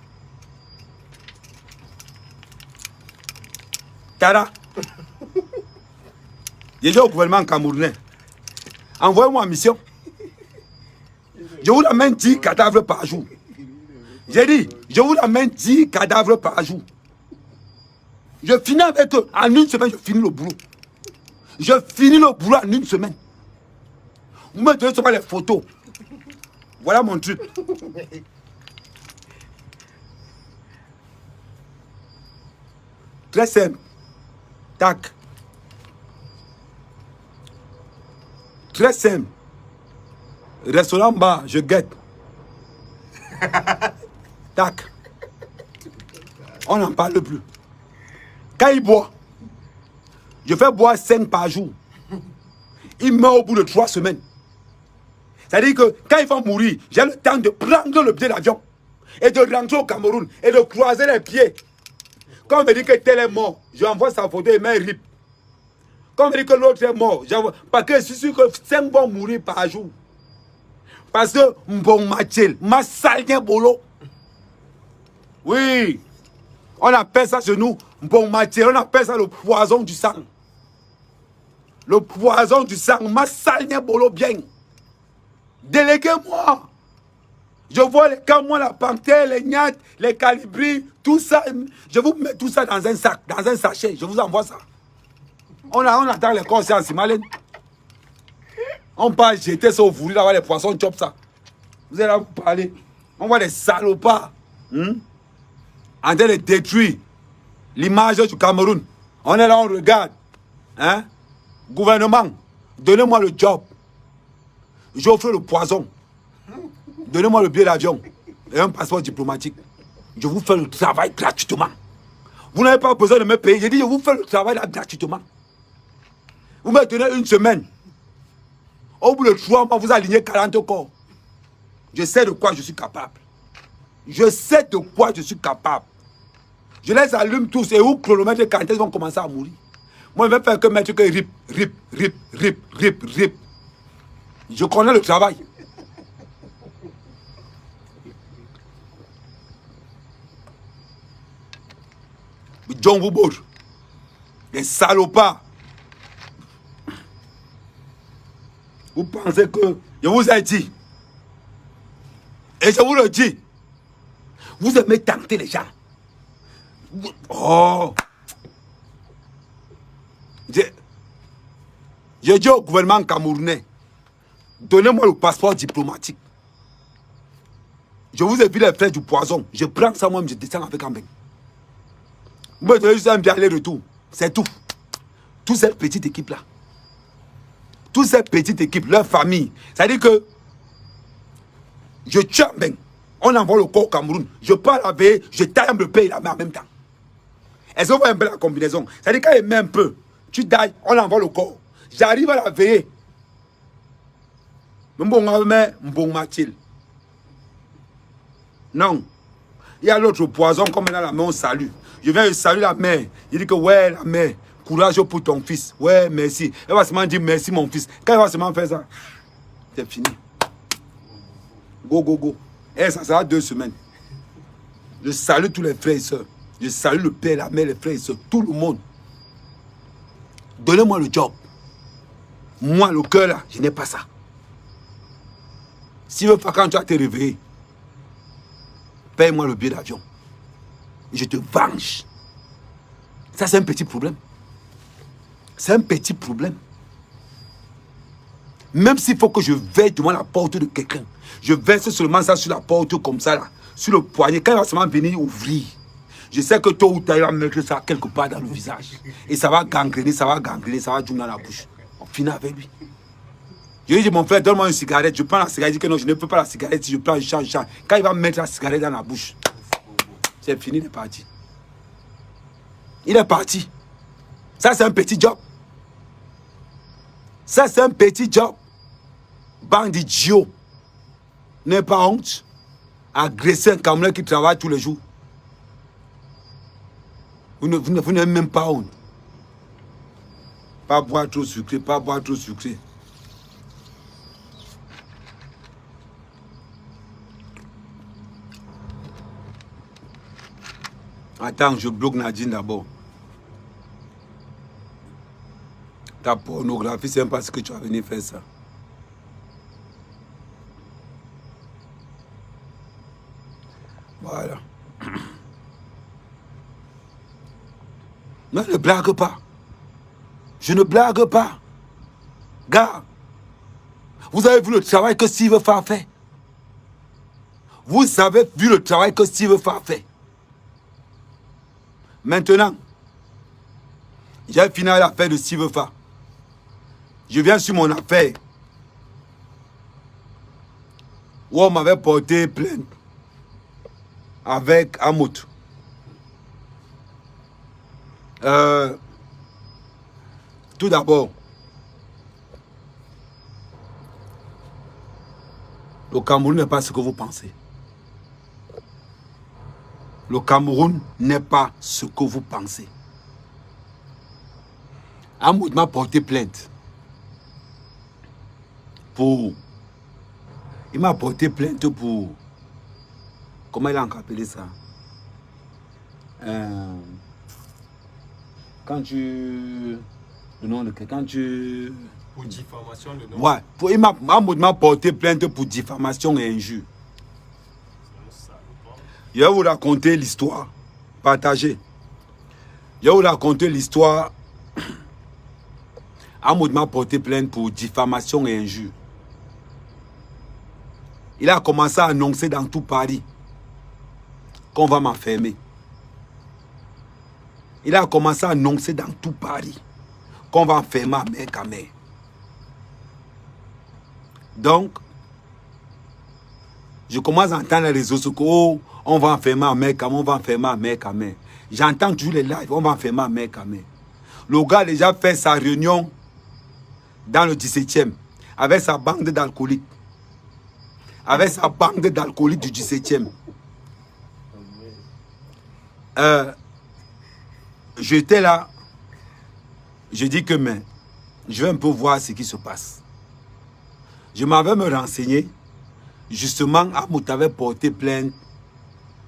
Speaker 2: Tara. Je dis au gouvernement camerounais. Envoyez-moi en mission. Je vous amène 10 cadavres par jour. J'ai dit, je vous amène 10 cadavres par jour. Je finis avec eux. En une semaine, je finis le boulot. Je finis le boulot en une semaine. Vous me donnez seulement les photos. Voilà mon truc. Très simple. Tac. Très simple. Restaurant bar, je guette. Tac. On n'en parle plus. Quand il boit, je fais boire 5 par jour. Il meurt au bout de 3 semaines. C'est-à-dire que quand il va mourir, j'ai le temps de prendre le billet d'avion et de rentrer au Cameroun et de croiser les pieds. Quand on me dit que tel est mort, j'envoie sa photo et mets rip. Quand on me dit que l'autre est mort, j'envoie. Parce que je suis sûr que 5 vont mourir par jour. Parce que bon Mathiel, ma salien bolo. Oui. On appelle ça chez nous, bon Mathiel, on appelle ça le poison du sang. Le poison du sang, ma salien bolo bien. Déléguez-moi. Je vois les camoins, la panthère, les gnattes, les calibris, tout ça. Je vous mets tout ça dans un sac, dans un sachet. Je vous envoie ça. On attend les consciences, Malène. On part jeter ça au fourri, là, les poissons chopent ça. Vous allez là vous parler. On voit les salopards. En train de détruire l'image du Cameroun. On est là, on regarde. Hein? Gouvernement, donnez-moi le job. J'offre le poison. Donnez-moi le billet d'avion et un passeport diplomatique. Je vous fais le travail gratuitement. Vous n'avez pas besoin de me payer. J'ai dit, je vous fais le travail là gratuitement. Vous me donnez une semaine. Au bout de 3 mois, vous alignez 40 corps. Je sais de quoi je suis capable. Je sais de quoi je suis capable. Je les allume tous et où chronomètre quand ils vont commencer à mourir. Moi, je ne vais faire que mettre que rip, rip, rip, rip, rip, rip. Je connais le travail. John Woubour, les salopards. Vous pensez que je vous ai dit, et je vous le dis, vous aimez tenter les gens. Oh! Je dis au gouvernement camerounais, donnez-moi le passeport diplomatique. Je vous ai vu les frères du poison. Je prends ça moi-même, je descends avec Ambeng. Vous me donnez juste un billet aller-retour. C'est tout. Toute cette petite équipe-là. Toute cette petite équipe, leur famille. C'est-à-dire que Je tue Mbeng. On envoie le corps au Cameroun. Je prends la veille, je taille le pays et la main en même temps. Est-ce que vous voyez un peu la combinaison? C'est-à-dire quand il met un peu, tu tailles, on envoie le corps. J'arrive à la veiller. Non. Il y a l'autre poison, comme maintenant la main, on salue. Je viens, je salue la mère. Il dit que ouais, la mère, courage pour ton fils. Ouais, merci. Elle va seulement dire merci, mon fils. Quand elle va seulement faire ça, c'est fini. Go, go, go. Et ça sera 2 semaines. Je salue tous les frères et sœurs. Je salue le père, la mère, les frères et sœurs, tout le monde. Donnez-moi le job. Moi, le cœur là, je n'ai pas ça. Si veux pas quand tu vas te réveiller, paye-moi le billet d'avion. Je te venge. Ça, c'est un petit problème. C'est un petit problème. Même s'il faut que je veille devant la porte de quelqu'un, je verse seulement ça sur la porte comme ça, là, sur le poignet. Quand il va seulement venir ouvrir, je sais que tôt ou tard, il va mettre ça quelque part dans le visage. Et ça va gangréner, ça va jouer dans la bouche. On finit avec lui. Je dis, mon frère, donne-moi une cigarette. Je prends la cigarette. Il dit que non, je ne peux pas la cigarette. Si je prends, je change. Quand il va mettre la cigarette dans la bouche, c'est fini, il est parti. Il est parti. Ça, c'est un petit job. Ça, c'est un petit job. Bande d'idiots. N'ayez pas honte. Agresser un Camerounais qui travaille tous les jours. Vous n'avez même pas honte. Pas boire trop sucré, pas boire trop sucré. Attends, je bloque Nadine d'abord. Ta pornographie, c'est même parce que tu as venu faire ça. Voilà. Non, ne blague pas. Je ne blague pas. Gars, vous avez vu le travail que Steve Fa fait. Vous avez vu le travail que Steve Fa fait. Maintenant, j'ai fini l'affaire de Steve Fa. Je viens sur mon affaire où on m'avait porté plainte avec Amout. Tout d'abord, le Cameroun n'est pas ce que vous pensez. Le Cameroun n'est pas ce que vous pensez. Amout m'a porté plainte pour... Il m'a porté plainte pour... Comment il a encore appelé ça? Quand tu... Le nom de quelqu'un, quand tu...
Speaker 3: Pour diffamation, le nom.
Speaker 2: Ouais. Amout m'a porté plainte pour diffamation et injure. Je vais vous raconter l'histoire. Partagez. Je vais vous raconter l'histoire. Amout m'a porté plainte pour diffamation et injure. Il a commencé à annoncer dans tout Paris qu'on va m'enfermer. Il a commencé à annoncer dans tout Paris qu'on va enfermer à mère qu'à mère. Donc, je commence à entendre les réseaux sociaux. Oh, on va enfermer à mère qu'à mère, on va enfermer à mère qu'à mère. J'entends toujours les lives, on va enfermer à mère qu'à mère. Le gars a déjà fait sa réunion dans le 17e avec sa bande d'alcooliques. Avec sa bande d'alcooliques du 17e. J'étais là. Je dis que mais, je vais un peu voir ce qui se passe. Je m'avais me renseigner. Justement, Amout avait porté plainte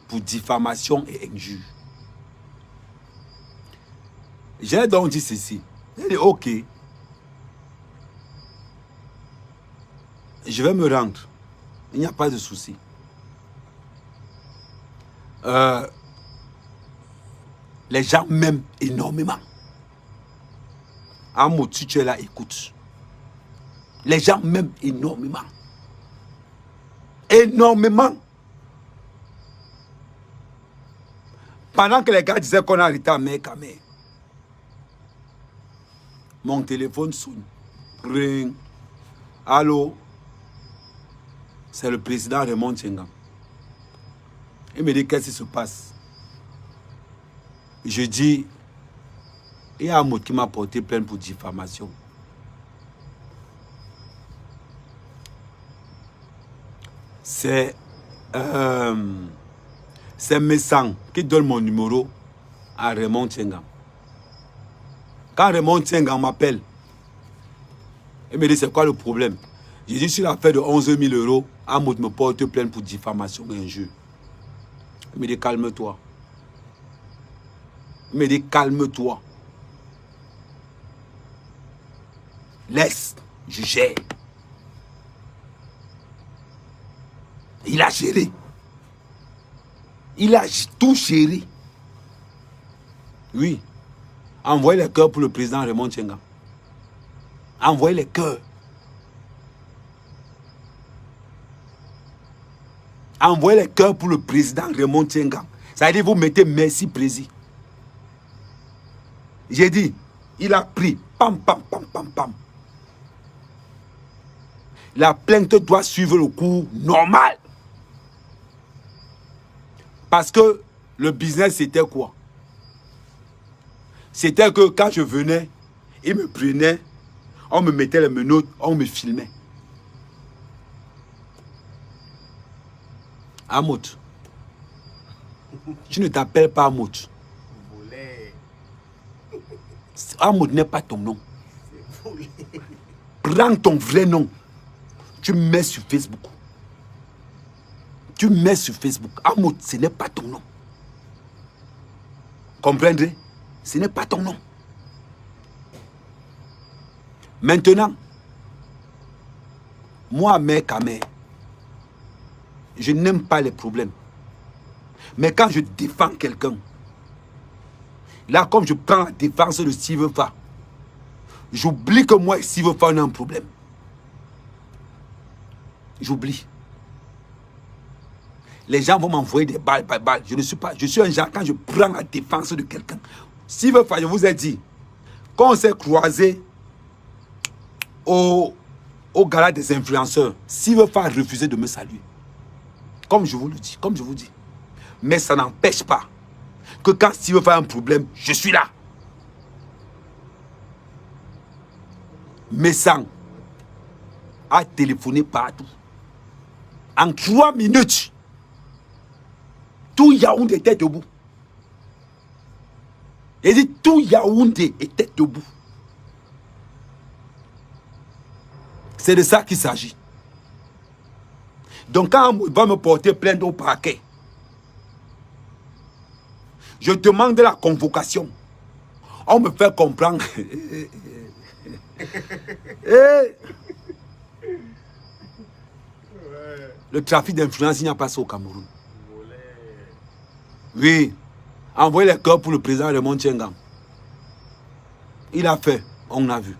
Speaker 2: pour diffamation et injure. J'ai donc dit ceci. J'ai dit ok. Je vais me rendre. Il n'y a pas de souci. Les gens m'aiment énormément. Amout, si tu es là, écoute. Les gens m'aiment énormément. Énormément. Pendant que les gars disaient qu'on a arrêté à mère, mon téléphone sonne. Ring. Allô? c'est le président Raymond Tchengam. Il me dit qu'est-ce qui se passe. Je dis, il y a un mot qui m'a porté plainte pour diffamation. C'est Messang qui donne mon numéro à Raymond Tchengam. Quand Raymond Tchengam m'appelle, il me dit c'est quoi le problème? J'ai dit sur l'affaire de 11 000 €, Amout me porte plainte pour diffamation et injure. Il me dit calme-toi. Il me dit calme-toi. Laisse, je gère. Il a géré. Il a tout géré. Oui. Envoyez les cœurs pour le président Raymond Tchengam. Envoyez les cœurs. Envoyez les cœurs pour le président Raymond Tchengam. Ça veut dire vous mettez merci président. J'ai dit, il a pris, pam, pam, pam, pam, pam. La plainte doit suivre le cours normal. Parce que le business, c'était quoi? C'était que quand je venais, il me prenait, on me mettait les menottes, on me filmait. Amout, tu ne t'appelles pas Amout. Amout n'est pas ton nom. Prends ton vrai nom. Tu mets sur Facebook. Tu mets sur Facebook. Amout, ce n'est pas ton nom. Comprendrez? Ce n'est pas ton nom. Maintenant, moi, mec à mère, je n'aime pas les problèmes. Mais quand je défends quelqu'un, là, comme je prends la défense de Steve Fa, j'oublie que moi et Steve Fa, on a un problème. J'oublie. Les gens vont m'envoyer des balles par balles. Je ne suis pas. Je suis un genre, quand je prends la défense de quelqu'un. Steve Fa, je vous ai dit, quand on s'est croisé au gala des influenceurs, Steve Fa a refusé de me saluer. Comme je vous le dis, comme je vous dis. Mais ça n'empêche pas que quand Steve Fa a un problème, je suis là. Messang a téléphoné partout. En 3 minutes, tout Yaoundé était debout. Il dit tout Yaoundé était debout. C'est de ça qu'il s'agit. Donc quand on va me porter plainte au parquet, je demande la convocation. On me fait comprendre. Le trafic d'influence, il n'y a pas ça au Cameroun. Oui. Envoyez les cœurs pour le président Raymond Tchengam. Il a fait, on a vu.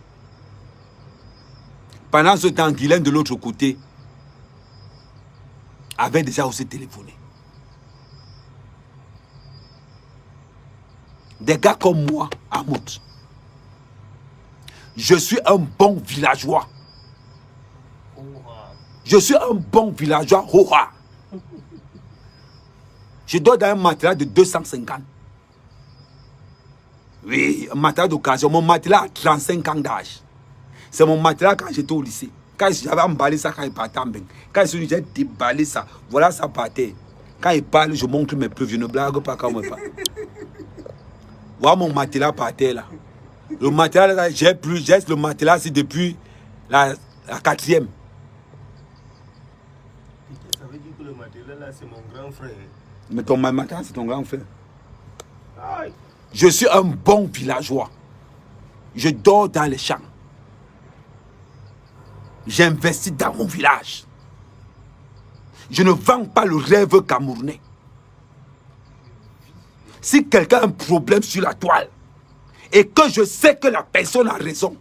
Speaker 2: Pendant ce temps, Guylaine de l'autre côté avait déjà aussi téléphoné. Des gars comme moi, Amout, je suis un bon villageois. Je suis un bon villageois. Hoha. Je dors dans un matelas de 250. Oui, un matelas d'occasion. Mon matelas a 35 ans d'âge. C'est mon matelas quand j'étais au lycée. Quand j'avais emballé ça, quand il partait en bain. Quand j'ai déballé ça, voilà ça partait. Quand il parle, je montre mes preuves. Je ne blague pas quand il parle. Voilà mon matelas par terre là. Le matelas là, j'ai le matelas, c'est depuis la 4e.
Speaker 3: Ça veut dire que le matelas là, c'est mon grand frère.
Speaker 2: Mais ton matelas, c'est ton grand frère. Aïe. Je suis un bon villageois. Je dors dans les champs. J'investis dans mon village. Je ne vends pas le rêve camerounais. Si quelqu'un a un problème sur la toile et que je sais que la personne a raison,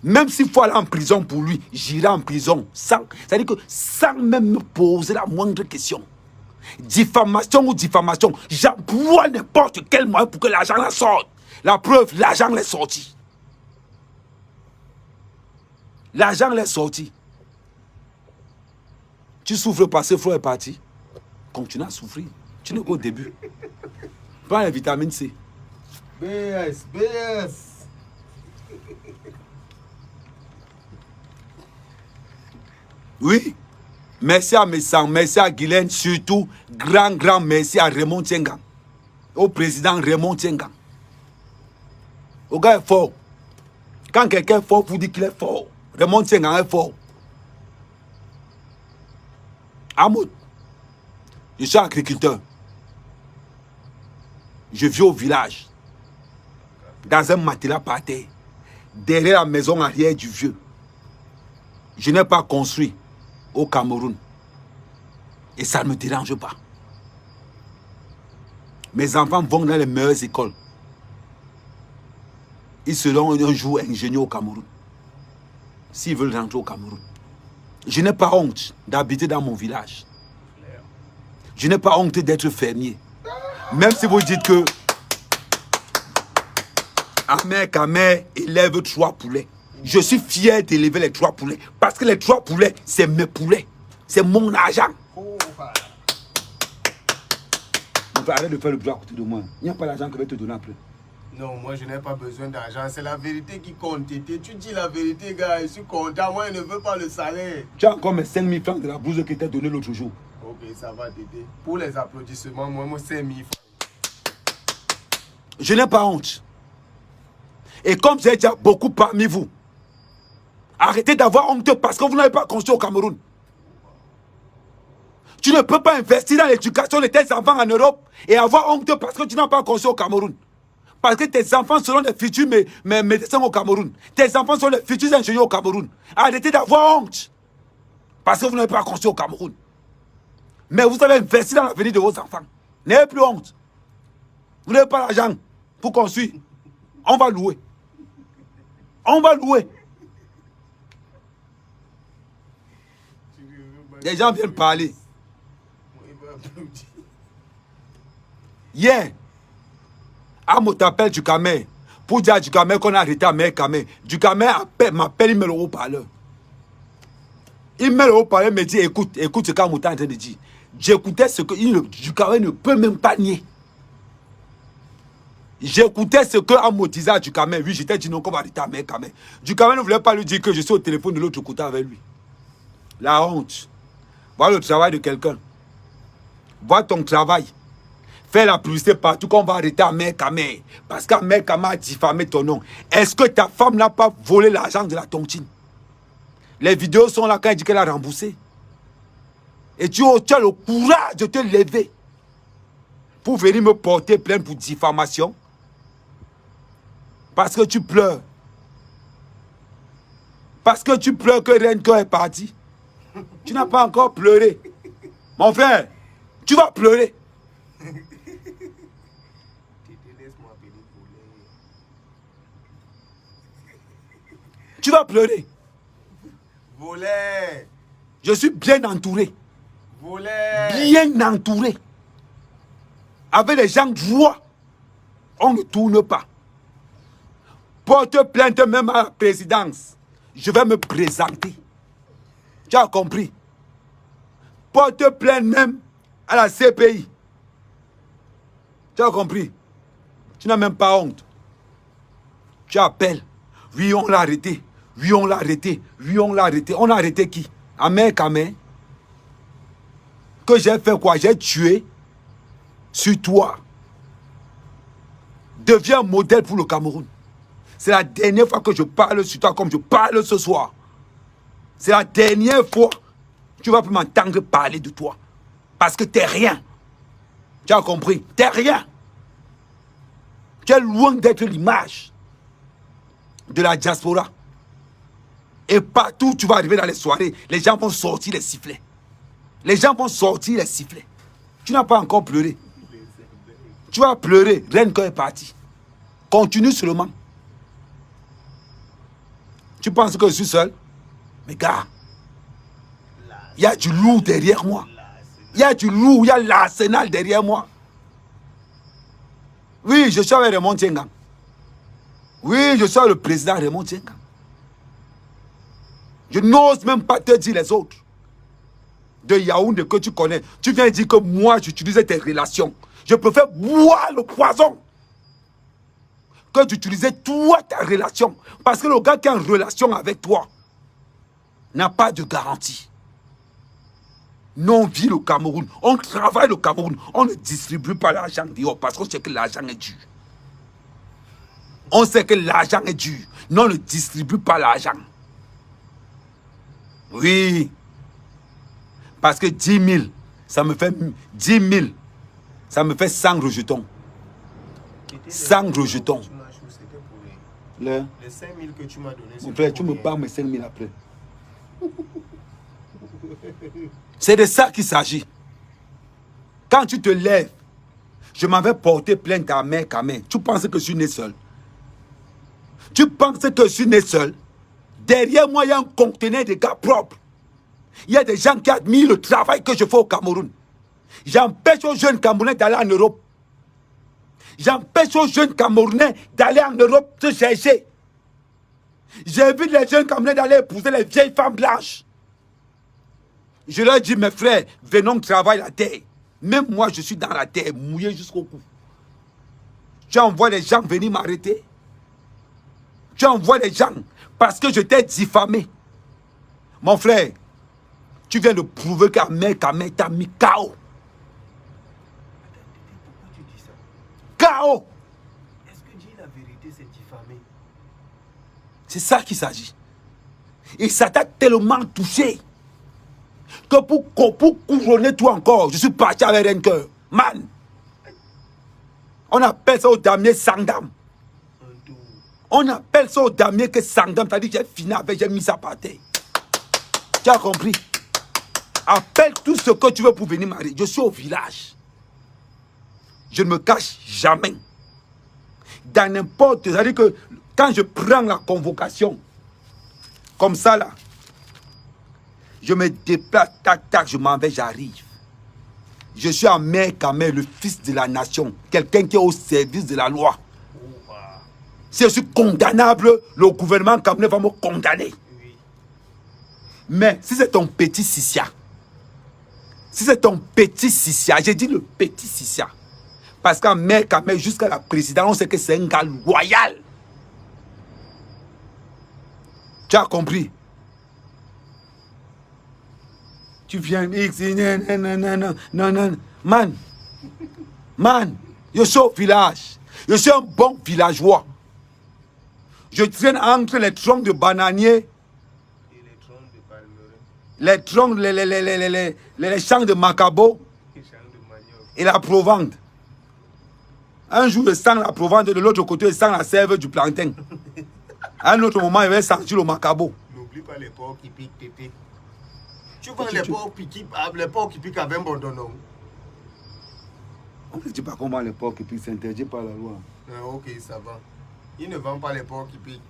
Speaker 2: même s'il faut aller en prison pour lui, j'irai en prison c'est-à-dire que sans même me poser la moindre question. Diffamation ou diffamation, j'emploie n'importe quel moyen pour que l'argent la sorte. La preuve, l'argent l'est sorti. L'argent l'est sorti. Tu souffres parce que Flo est parti. Continue à souffrir. Tu n'es qu'au début. Prends la vitamine C.
Speaker 3: BS, BS.
Speaker 2: Oui. Merci à Messang, merci à Guylaine, surtout grand merci à Raymond Tiengang. Au président Raymond Tiengang. Le gars est fort. Quand quelqu'un est fort, vous dites qu'il est fort. Raymond Tiengang est fort. Amoud, je suis agriculteur. Je vis au village. Dans un matelas par terre. Derrière la maison arrière du vieux. Je n'ai pas construit au Cameroun. Et ça ne me dérange pas. Mes enfants vont dans les meilleures écoles. Ils seront un jour ingénieurs au Cameroun. S'ils veulent rentrer au Cameroun. Je n'ai pas honte d'habiter dans mon village. Je n'ai pas honte d'être fermier. Même si vous dites que Ahmed Kamé élève 3 poulets. Je suis fier d'élever les 3 poulets. Parce que les 3 poulets, c'est mes poulets. C'est mon argent. Arrête de faire le droit à côté de moi. Il n'y a pas l'argent que je vais te donner après.
Speaker 3: Non, moi je n'ai pas besoin d'argent. C'est la vérité qui compte. Tété. Tu dis la vérité, gars. Je suis content. Moi, je ne veux pas le salaire.
Speaker 2: Tu as encore mes 5 000 francs de la blouse que tu as donné l'autre jour.
Speaker 3: Ok, ça va, Tété. Pour les applaudissements, moi 5 000 francs.
Speaker 2: Je n'ai pas honte. Et comme j'ai déjà beaucoup parmi vous, arrêtez d'avoir honte parce que vous n'avez pas construit au Cameroun. Tu ne peux pas investir dans l'éducation de tes enfants en Europe et avoir honte parce que tu n'as pas construit au Cameroun. Parce que tes enfants seront les futurs médecins au Cameroun. Tes enfants seront les futurs ingénieurs au Cameroun. Arrêtez d'avoir honte parce que vous n'avez pas construit au Cameroun. Mais vous avez investi dans l'avenir de vos enfants. N'ayez plus honte. Vous n'avez pas l'argent pour construire. On va louer. On va louer. Les gens viennent parler. Hier, Amo t'appelle du Kamé pour dire à du Kamé qu'on a arrêté à Mère Kamé. Du Kamé m'appelle, il met le haut-parleur. Il met le haut-parleur, il me dit écoute ce qu'Amo est en train de dire. J'écoutais ce que du Kamé ne peut même pas nier. J'écoutais ce que Amo disait à du Kamé. Oui, j'étais dit non, qu'on va arrêter à Mère Kamé. Du Kamé ne voulait pas lui dire que je suis au téléphone de l'autre côté avec lui. La honte. Voilà le travail de quelqu'un. Vois ton travail. Fais la publicité partout qu'on va arrêter à Mère Kamé. Parce qu'Amère Kamé a diffamé ton nom. Est-ce que ta femme n'a pas volé l'argent de la tontine? Les vidéos sont là quand elle dit qu'elle a remboursé. Et tu as le courage de te lever pour venir me porter plainte pour diffamation. Parce que tu pleures. Parce que tu pleures que Renko est parti. Tu n'as pas encore pleuré. Mon frère, tu vas pleurer. Tu vas pleurer.
Speaker 3: Voler.
Speaker 2: Je suis bien entouré.
Speaker 3: Voler.
Speaker 2: Bien entouré. Avec les gens droits, on ne tourne pas. Porte plainte même à la présidence. Je vais me présenter. Tu as compris? Porte plainte même à la CPI. Tu as compris? Tu n'as même pas honte. Tu appelles. Oui, on l'a arrêté. Oui, on l'a arrêté. Oui, on l'a arrêté. On a arrêté qui? Ahmed Kamé. Que j'ai fait quoi? J'ai tué sur toi. Deviens un modèle pour le Cameroun. C'est la dernière fois que je parle sur toi comme je parle ce soir. C'est la dernière fois que tu vas plus m'entendre parler de toi. Parce que t'es rien. Tu as compris? T'es rien. Tu es loin d'être l'image de la diaspora. Et partout où tu vas arriver dans les soirées, les gens vont sortir les sifflets. Les gens vont sortir les sifflets. Tu n'as pas encore pleuré. Tu vas pleurer. Renko est parti. Continue seulement. Tu penses que je suis seul? Mais gars, il y a du loup derrière moi. Il y a du loup, il y a l'arsenal derrière moi. Oui, je suis avec Raymond Tiengang. Oui, je suis avec le président Raymond Tiengang. Je n'ose même pas te dire les autres. de Yaoundé que tu connais, tu viens dire que moi, j'utilisais tes relations. Je préfère boire le poison que d'utiliser toi, ta relation. Parce que le gars qui est en relation avec toi n'a pas de garantie. Nous, on vit le Cameroun, on travaille le Cameroun, on ne distribue pas l'argent dehors parce qu'on sait que l'argent est dur. On sait que l'argent est dur. Nous, on ne distribue pas l'argent. Oui. Parce que 10 000, ça me fait 10 000, ça me fait 100 rejetons. 100 rejetons.
Speaker 3: Les 5 000 que tu m'as donné.
Speaker 2: Mon frère, tu me parles mes 5 000 après. C'est de ça qu'il s'agit. Quand tu te lèves, je m'avais porté plainte à mère Kamé. Tu penses que je suis né seul? Tu penses que je suis né seul? Derrière moi, il y a un conteneur de gars propres. Il y a des gens qui admirent le travail que je fais au Cameroun. J'empêche aux jeunes Camerounais d'aller en Europe. J'empêche aux jeunes Camerounais d'aller en Europe se chercher. J'invite les jeunes Camerounais d'aller épouser les vieilles femmes blanches. Je leur dis, mes frères, venons travailler la terre. Même moi, je suis dans la terre, mouillé jusqu'au cou. Tu envoies les gens venir m'arrêter. Tu envoies les gens parce que je t'ai diffamé. Mon frère, tu viens de prouver qu'Ahmed Kamé t'a mis KO.
Speaker 3: Pourquoi tu dis ça?
Speaker 2: KO.
Speaker 3: Est-ce que dire la vérité, c'est diffamer?
Speaker 2: C'est ça qu'il s'agit. Et ça t'a tellement touché que pour couronner tout encore, je suis parti avec un cœur. Man, on appelle ça au damier Sangdam. On appelle ça au damier que Sangdam, c'est-à-dire que j'ai fini avec, j'ai mis ça par terre. Tu as compris? Appelle tout ce que tu veux pour venir marier. Je suis au village. Je ne me cache jamais. Dans n'importe... C'est-à-dire que quand je prends la convocation, comme ça là, je me déplace, tac, tac, je m'en vais, j'arrive. Je suis Ahmed Kamé, le fils de la nation. Quelqu'un qui est au service de la loi. Si je suis condamnable, le gouvernement camerounais va me condamner.
Speaker 3: Oui.
Speaker 2: Mais si c'est ton petit Sissia, j'ai dit le petit Sissia, parce qu'Ahmed Kamé, jusqu'à la présidence, on sait que c'est un gars loyal. Tu as compris? Tu viens, non, man, je suis au village. Je suis un bon villageois. Je traîne entre les troncs de bananiers,
Speaker 3: Et les troncs de palmeraie,
Speaker 2: les troncs, les champs de macabo
Speaker 3: les champs de manioc.
Speaker 2: et la provende. Un jour, je sens la provende, de l'autre côté, je sens la sève du plantain. À un autre moment, je vais sentir le macabo.
Speaker 3: N'oublie pas les porcs qui piquent, tété. Tu vois les porcs qui piquent avec un bon non?
Speaker 2: On ne dit pas comment les porcs qui piquent, c'est interdit par la loi.
Speaker 3: Ah, ok, ça va. Ils ne vendent pas les porcs qui piquent.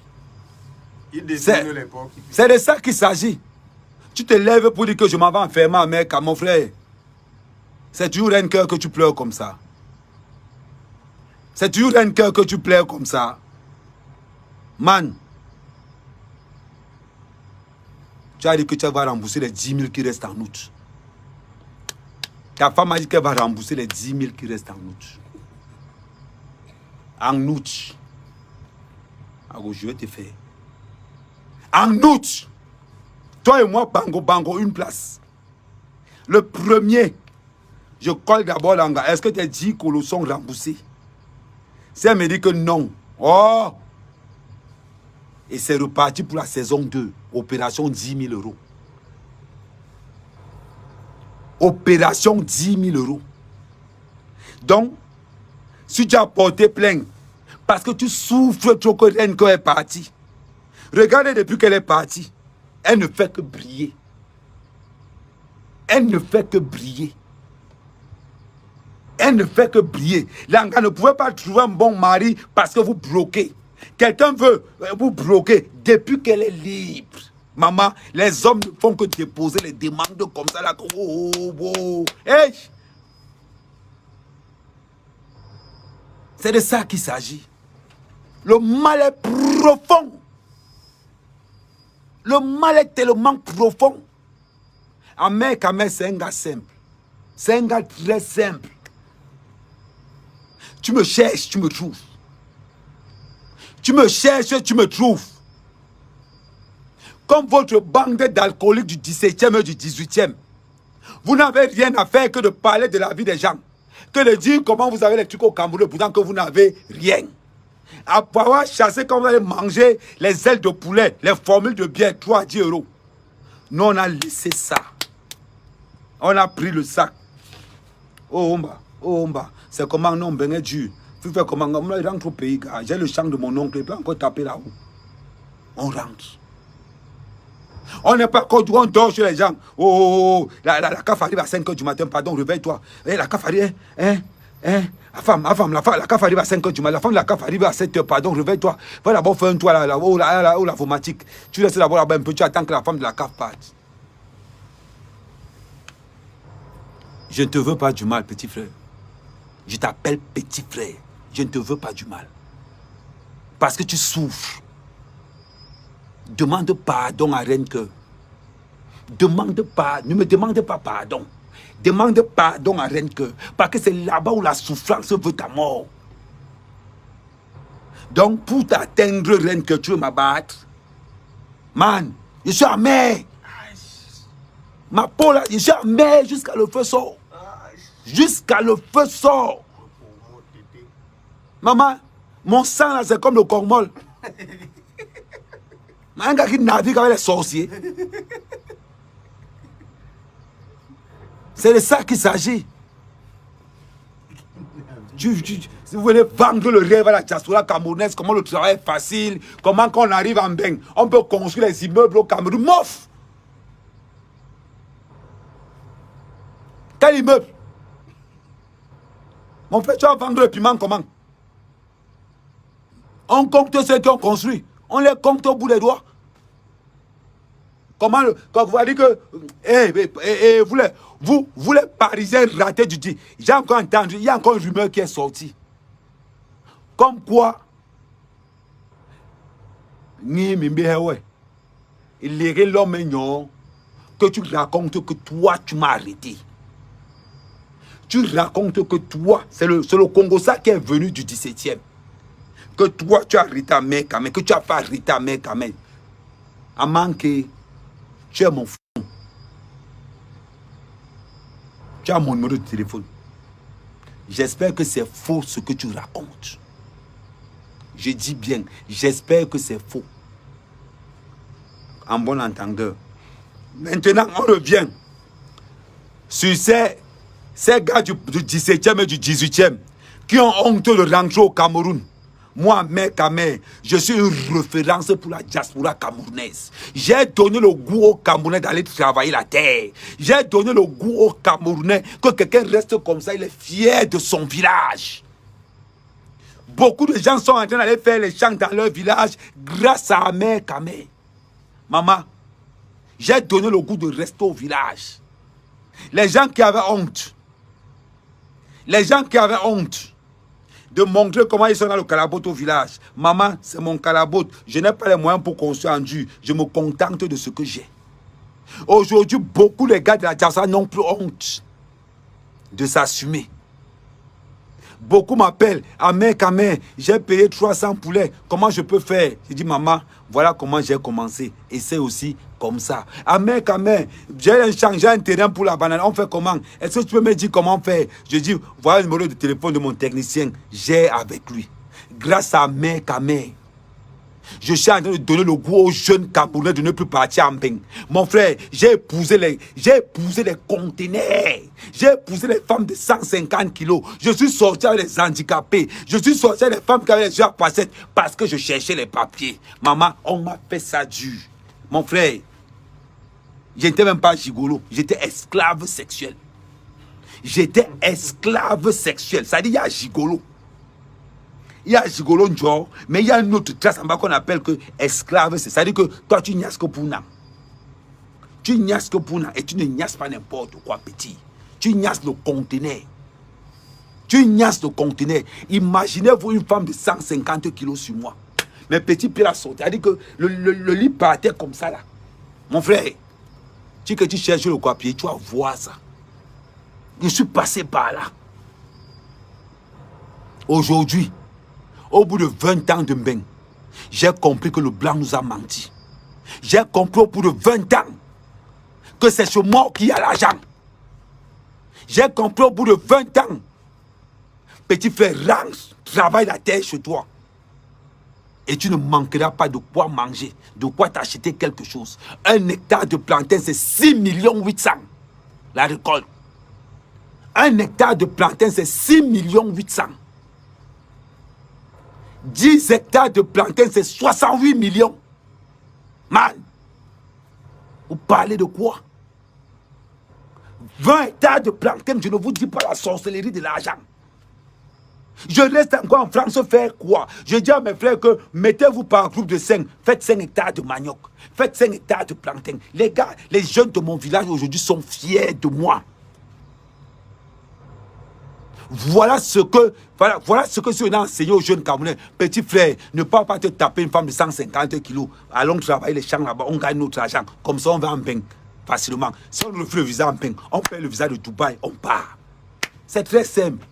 Speaker 3: Ils détournent les porcs qui piquent.
Speaker 2: C'est de ça qu'il s'agit. Tu te lèves pour dire que je m'en vais enfermer un mec à mon frère. C'est toujours un cœur que tu pleures comme ça. C'est toujours un cœur que tu pleures comme ça. Man, tu as dit que tu vas rembourser les 10 000 qui restent en août. Ta femme a dit qu'elle va rembourser les 10 000 qui restent en août. En août. Alors je vais te faire. En août, toi et moi, bango, une place. Le premier, je colle d'abord l'anga. Est-ce que tes 10 colos sont remboursés? Si elle me dit que non, oh! Et c'est reparti pour la saison 2. Opération 10 000 euros. Opération 10 000 euros. Donc, si tu as porté plainte, parce que tu souffres trop que Renko est partie. Regardez depuis qu'elle est partie. Elle ne fait que briller. Elle ne fait que briller. Elle ne fait que briller. L'Anga ne pouvait pas trouver un bon mari parce que vous bloquez. Quelqu'un veut vous bloquer depuis qu'elle est libre. Maman, les hommes ne font que déposer les demandes comme ça. Là. Oh, oh, oh. Hey! C'est de ça qu'il s'agit. Le mal est profond. Le mal est tellement profond. Ahmed Kamel, c'est un gars simple. C'est un gars très simple. Tu me cherches, tu me trouves. Tu me cherches, tu me trouves. Comme votre bande d'alcooliques du 17e et du 18e. Vous n'avez rien à faire que de parler de la vie des gens. Que de dire comment vous avez les trucs au Cameroun, pourtant que vous n'avez rien. Après avoir chassé, quand vous allez manger les ailes de poulet, les formules de bière, 3 à 10 euros. Nous, on a laissé ça. On a pris le sac. Oh, Omba, c'est comment non, ben, dur. Tu fais comment, on rentre au pays, gars. J'ai le champ de mon oncle, il peut encore taper là-haut. On rentre. On n'est pas quand on dort chez les gens. Oh, la CAF arrive à 5 h du matin, pardon, réveille-toi. La CAF arrive, la femme, la CAF arrive à 5 h du matin. La femme de la CAF arrive à 7 h, pardon, réveille-toi. Va d'abord faire un toit là-haut, la vomatique. Tu laisses d'abord là-bas un peu, tu attends que la femme de la CAF parte. Je ne te veux pas du mal, petit frère. Je t'appelle petit frère. Je ne te veux pas du mal. Parce que tu souffres. Demande pardon à Renke. Ne me demande pas pardon. Demande pardon à Renke. Parce que c'est là-bas où la souffrance veut ta mort. Donc, pour t'atteindre, Renke, tu veux m'abattre. Man, je suis amer. Ma peau là, je suis amer jusqu'à le feu sort. Jusqu'à le feu sort. Maman, mon sang là, c'est comme le cormol. Un gars qui navigue avec les sorciers. C'est de ça qu'il s'agit. Si vous voulez vendre le rêve à la diaspora camerounaise, comment le travail est facile, comment quand on arrive en Beng, on peut construire les immeubles au Cameroun. Mof! Quel immeuble? Mon frère, tu vas vendre le piment comment? On compte ceux qui ont construit. On les compte au bout des doigts. Comment quand vous allez que vous les Parisiens ratés du dit, j'ai encore entendu, il y a encore une rumeur qui est sortie. Comme quoi, il est l'homme mignon que tu racontes que toi tu m'as arrêté. Tu racontes que toi, c'est le Congo ça qui est venu du 17e. Que toi tu as arrêté à Mekame, que tu as pas arrêté à Mekame. À manquer. Tu es mon fond. Tu as mon numéro de téléphone. J'espère que c'est faux ce que tu racontes. Je dis bien, j'espère que c'est faux. En bon entendeur. Maintenant, on revient sur ces gars du 17e et du 18e qui ont honte de rentrer au Cameroun. Moi, mec à mec, je suis une référence pour la diaspora camerounaise. J'ai donné le goût aux Camerounais d'aller travailler la terre. J'ai donné le goût aux Camerounais que quelqu'un reste comme ça, il est fier de son village. Beaucoup de gens sont en train d'aller faire les champs dans leur village grâce à mec à mec. Maman, j'ai donné le goût de rester au village. Les gens qui avaient honte, de montrer comment ils sont dans le calabot au village. Maman, c'est mon calabot. Je n'ai pas les moyens pour construire en dur. Je me contente de ce que j'ai. Aujourd'hui, beaucoup de gars de la diaspora n'ont plus honte de s'assumer. Beaucoup m'appellent, Amen, j'ai payé 300 poulets. Comment je peux faire? Je dis, maman, voilà comment j'ai commencé. Et c'est aussi comme ça. Amen, j'ai changé un terrain pour la banane. On fait comment? Est-ce que tu peux me dire comment faire? Je dis, voilà le numéro de téléphone de mon technicien. J'ai avec lui. Grâce à Amen, je suis en train de donner le goût aux jeunes Camerounais de ne plus partir en Beng. Mon frère, j'ai épousé les conteneurs. J'ai épousé les femmes de 150 kilos. Je suis sorti avec les handicapés. Je suis sorti avec les femmes qui avaient les yeux à facettes parce que je cherchais les papiers. Maman, on m'a fait ça dur. Mon frère, je n'étais même pas gigolo. J'étais esclave sexuel. Ça dit, il y a gigolo. Il y a gigolo Ndjo, mais il y a une autre classe en bas qu'on appelle que esclave. C'est-à-dire que toi, tu niasses que pour nam. Tu niasses que pour nam et tu ne niasses pas n'importe quoi, petit. Tu niasses le conteneur. Imaginez-vous une femme de 150 kilos sur moi. Mais petit pied la sortie. C'est-à-dire que le lit partait comme ça là. Mon frère, que tu cherches le papier, tu vas voir ça. Je suis passé par là. Aujourd'hui, au bout de 20 ans de Mbeng, j'ai compris que le blanc nous a menti. J'ai compris au bout de 20 ans que c'est ce mort qui a l'argent. J'ai compris au bout de 20 ans. Petit frère, range, travaille la terre chez toi. Et tu ne manqueras pas de quoi manger, de quoi t'acheter quelque chose. 1 hectare de plantain, c'est 6 800 000 la récolte. 1 hectare de plantain, c'est 6 800 000. 10 hectares de plantain, c'est 68 millions. Man, vous parlez de quoi? 20 hectares de plantain, je ne vous dis pas la sorcellerie de l'argent. Je reste encore en France faire quoi? Je dis à mes frères que mettez-vous par groupe de 5, faites 5 hectares de manioc, faites 5 hectares de plantain. Les gars, les jeunes de mon village aujourd'hui sont fiers de moi. Voilà ce que je vais enseigner aux jeunes Camerounais. Petit frère, ne pas te taper une femme de 150 kilos. Allons travailler les champs là-bas, on gagne notre argent. Comme ça, on va en Mbeng facilement. Si on nous fait le visa en Mbeng, on paye le visa de Dubaï, on part. C'est très simple.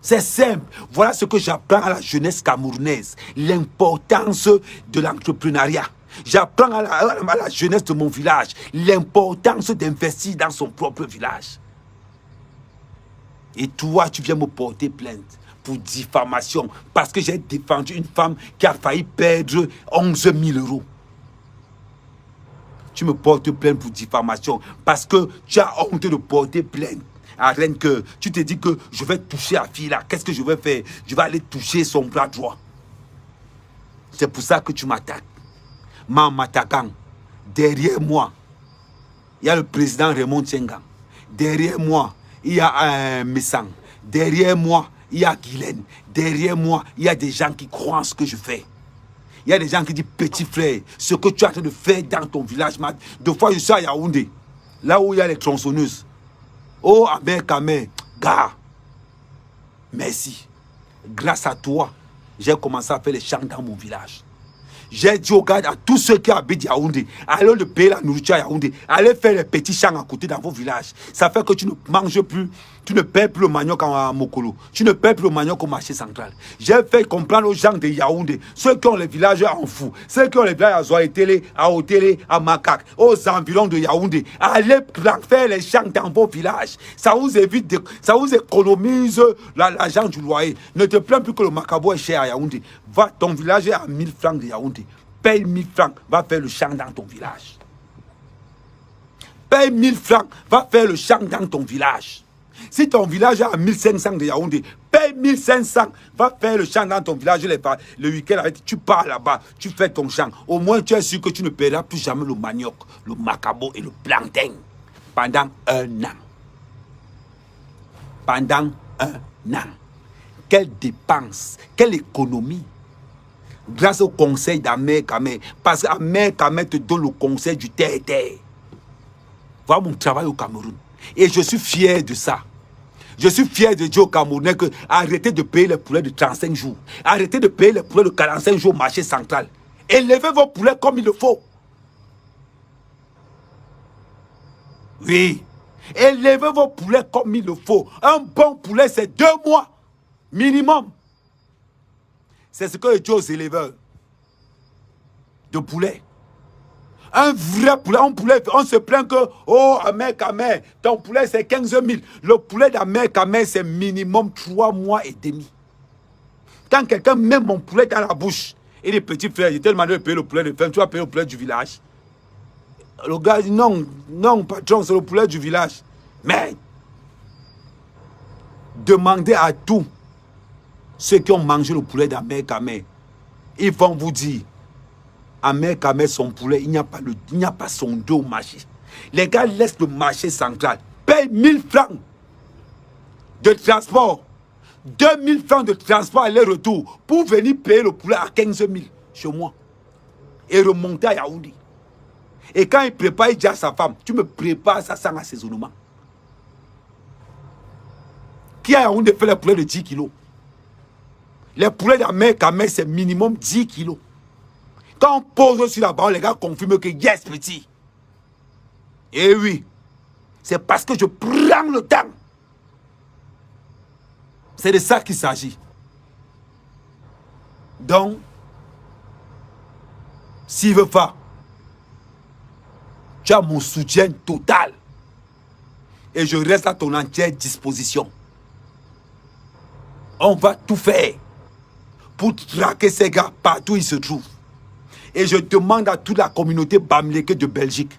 Speaker 2: C'est simple. Voilà ce que j'apprends à la jeunesse camerounaise. L'importance de l'entrepreneuriat. J'apprends à la jeunesse de mon village l'importance d'investir dans son propre village. Et toi, tu viens me porter plainte pour diffamation parce que j'ai défendu une femme qui a failli perdre 11 000 €. Tu me portes plainte pour diffamation parce que tu as honte de porter plainte. À Rennes, que tu te dis que je vais toucher la fille là. Qu'est-ce que je vais faire? Je vais aller toucher son bras droit. C'est pour ça que tu m'attaques. Mais en m'attaquant, derrière moi, il y a le président Raymond Tsengang. Derrière moi, il y a Messang. Derrière moi, il y a Guylaine. Derrière moi, il y a des gens qui croient en ce que je fais. Il y a des gens qui disent, petit frère, ce que tu es en train de faire dans ton village, deux fois je suis à Yaoundé, là où il y a les tronçonneuses. Oh, Amer Kamer, gars, merci. Grâce à toi, j'ai commencé à faire les champs dans mon village. J'ai dit aux gars, à tous ceux qui habitent Yaoundé, allez de payer la nourriture à Yaoundé, allez faire les petits champs à côté dans vos villages. Ça fait que tu ne manges plus, tu ne paies plus le manioc à Mokolo, tu ne paies plus le manioc au marché central. J'ai fait comprendre aux gens de Yaoundé, ceux qui ont les villages en Fou, ceux qui ont les villages à Zoaitélé, à Otélé, à Makak, aux environs de Yaoundé, allez faire les champs dans vos villages. Ça vous évite, ça vous économise l'argent du loyer. Ne te plains plus que le macabo est cher à Yaoundé. Va, ton village est à 1000 francs de Yaoundé. Paye 1000 francs, va faire le champ dans ton village. Paye 1000 francs, va faire le champ dans ton village. Si ton village est à 1500 de Yaoundé, paye 1500, va faire le champ dans ton village. Le week-end, tu pars là-bas, tu fais ton champ. Au moins, tu es sûr que tu ne paieras plus jamais le manioc, le macabo et le plantain pendant 1 an. Pendant 1 an. Quelle dépense, quelle économie. Grâce au conseil d'Amer Kamer. Parce qu'Amer Kamer te donne le conseil du terre-terre. Voilà mon travail au Cameroun. Et je suis fier de ça. Je suis fier de dire aux Camerounais que arrêtez de payer les poulets de 35 jours. Arrêtez de payer les poulets de 45 jours au marché central. Élevez vos poulets comme il le faut. Oui. Élevez vos poulets comme il le faut. Un bon poulet, c'est 2 mois minimum. C'est ce que je dis aux éleveurs de poulet. Un vrai poulet, on se plaint que, oh, Amer Kamer, ton poulet c'est 15 000. Le poulet d'Amer Kamer c'est minimum 3 mois et demi. Quand quelqu'un met mon poulet dans la bouche, et les petits frères, j'ai tellement de payer le poulet de ferme, tu vas payer le poulet du village. Le gars dit non, non, patron, c'est le poulet du village. Mais, demandez à tous ceux qui ont mangé le poulet d'Amer Kamer, ils vont vous dire, Amer Kamer, son poulet, il n'y a pas son dos au marché. Les gars laissent le marché central, payent 1000 francs de transport, 2000 francs de transport aller-retour pour venir payer le poulet à 15 000 chez moi et remonter à Yaoundé. Et quand il prépare, il dit à sa femme, tu me prépares ça sans assaisonnement. Qui a Yaoundé fait les poulets de 10 kilos? Les poulets d'Amer Kamer, c'est minimum 10 kilos. Quand on pose sur la barre, les gars confirment que yes, petit. Et oui, c'est parce que je prends le temps. C'est de ça qu'il s'agit. Donc, s'il veut pas, tu as mon soutien total. Et je reste à ton entière disposition. On va tout faire pour traquer ces gars partout où ils se trouvent. Et je demande à toute la communauté bamileke de Belgique,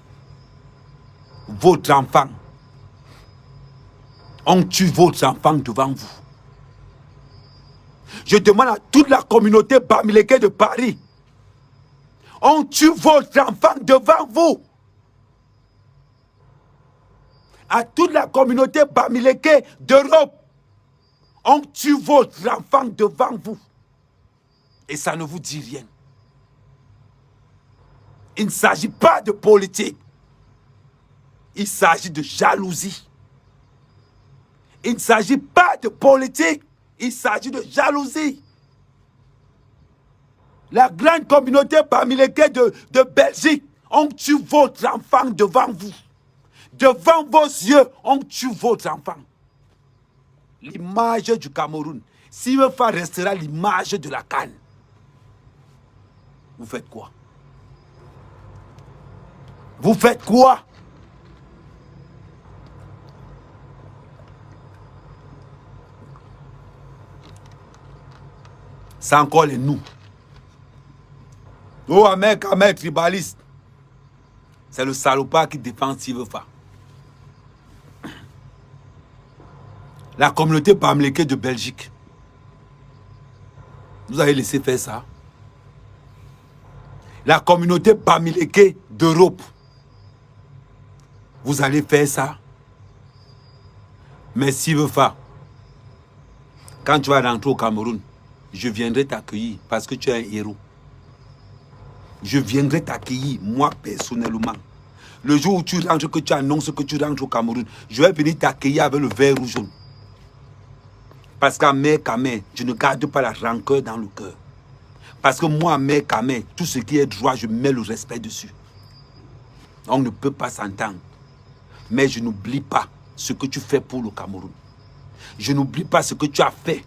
Speaker 2: votre enfant, on tue votre enfant devant vous. Je demande à toute la communauté bamileke de Paris, on tue votre enfant devant vous. À toute la communauté bamileke d'Europe, on tue votre enfant devant vous. Et ça ne vous dit rien. Il ne s'agit pas de politique. Il s'agit de jalousie. Il ne s'agit pas de politique. Il s'agit de jalousie. La grande communauté bamileke de Belgique, on tue votre enfant devant vous. Devant vos yeux, on tue votre enfant. L'image du Cameroun, s'il veut faire, restera l'image de la CAN. Vous faites quoi? Vous faites quoi? C'est encore les nous. Oh, Ahmed tribaliste. C'est le salopard qui défend s'il veut faire. La communauté bamileke de Belgique. Vous avez laissé faire ça. La communauté bamileke d'Europe. Vous allez faire ça. Mais s'il veut faire, quand tu vas rentrer au Cameroun, je viendrai t'accueillir parce que tu es un héros. Je viendrai t'accueillir, moi personnellement. Le jour où tu rentres, que tu annonces que tu rentres au Cameroun, je vais venir t'accueillir avec le vert rouge jaune. Parce qu'à mère Kamé, je ne garde pas la rancœur dans le cœur. Parce que moi, mère Kamé, tout ce qui est droit, je mets le respect dessus. On ne peut pas s'entendre. Mais je n'oublie pas ce que tu fais pour le Cameroun. Je n'oublie pas ce que tu as fait.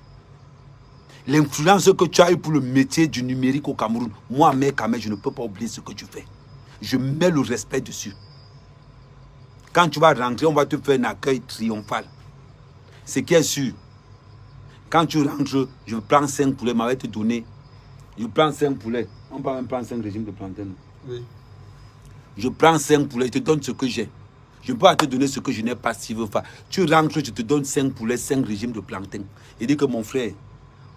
Speaker 2: L'influence que tu as eu pour le métier du numérique au Cameroun. Moi, mère Kamé, je ne peux pas oublier ce que tu fais. Je mets le respect dessus. Quand tu vas rentrer, on va te faire un accueil triomphal. Ce qui est sûr. Quand tu rentres, je prends 5 poulets, m'avait te donné. Je prends 5 poulets. On parle même pas 5 régimes de plantain.
Speaker 3: Oui.
Speaker 2: Je prends 5 poulets, je te donne ce que j'ai. Je ne peux pas te donner ce que je n'ai pas si veux faire. Tu rentres, je te donne 5 poulets, 5 régimes de plantain. Il dit que mon frère,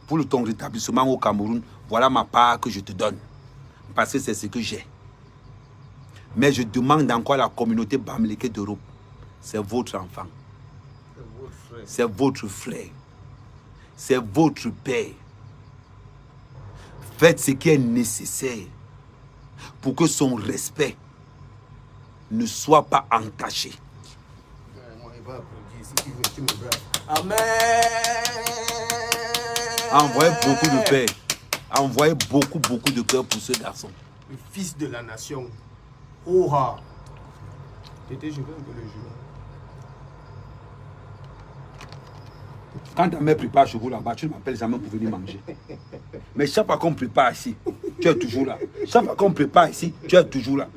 Speaker 2: pour ton rétablissement au Cameroun, voilà ma part que je te donne. Parce que c'est ce que j'ai. Mais je demande encore à la communauté bamileke d'Europe. C'est votre enfant. C'est votre frère. C'est votre père. Faites ce qui est nécessaire pour que son respect ne soit pas entaché.
Speaker 3: Amen.
Speaker 2: Envoyez beaucoup de paix. Envoyez beaucoup de cœur pour ce garçon.
Speaker 3: Le fils de la nation. Oha. Tété, je veux un peu le jeu.
Speaker 2: Quand ta mère prépare chez vous là-bas, tu ne m'appelles jamais pour venir manger. Mais chaque fois qu'on prépare ici, tu es toujours là. Chaque fois qu'on prépare ici, tu es toujours là.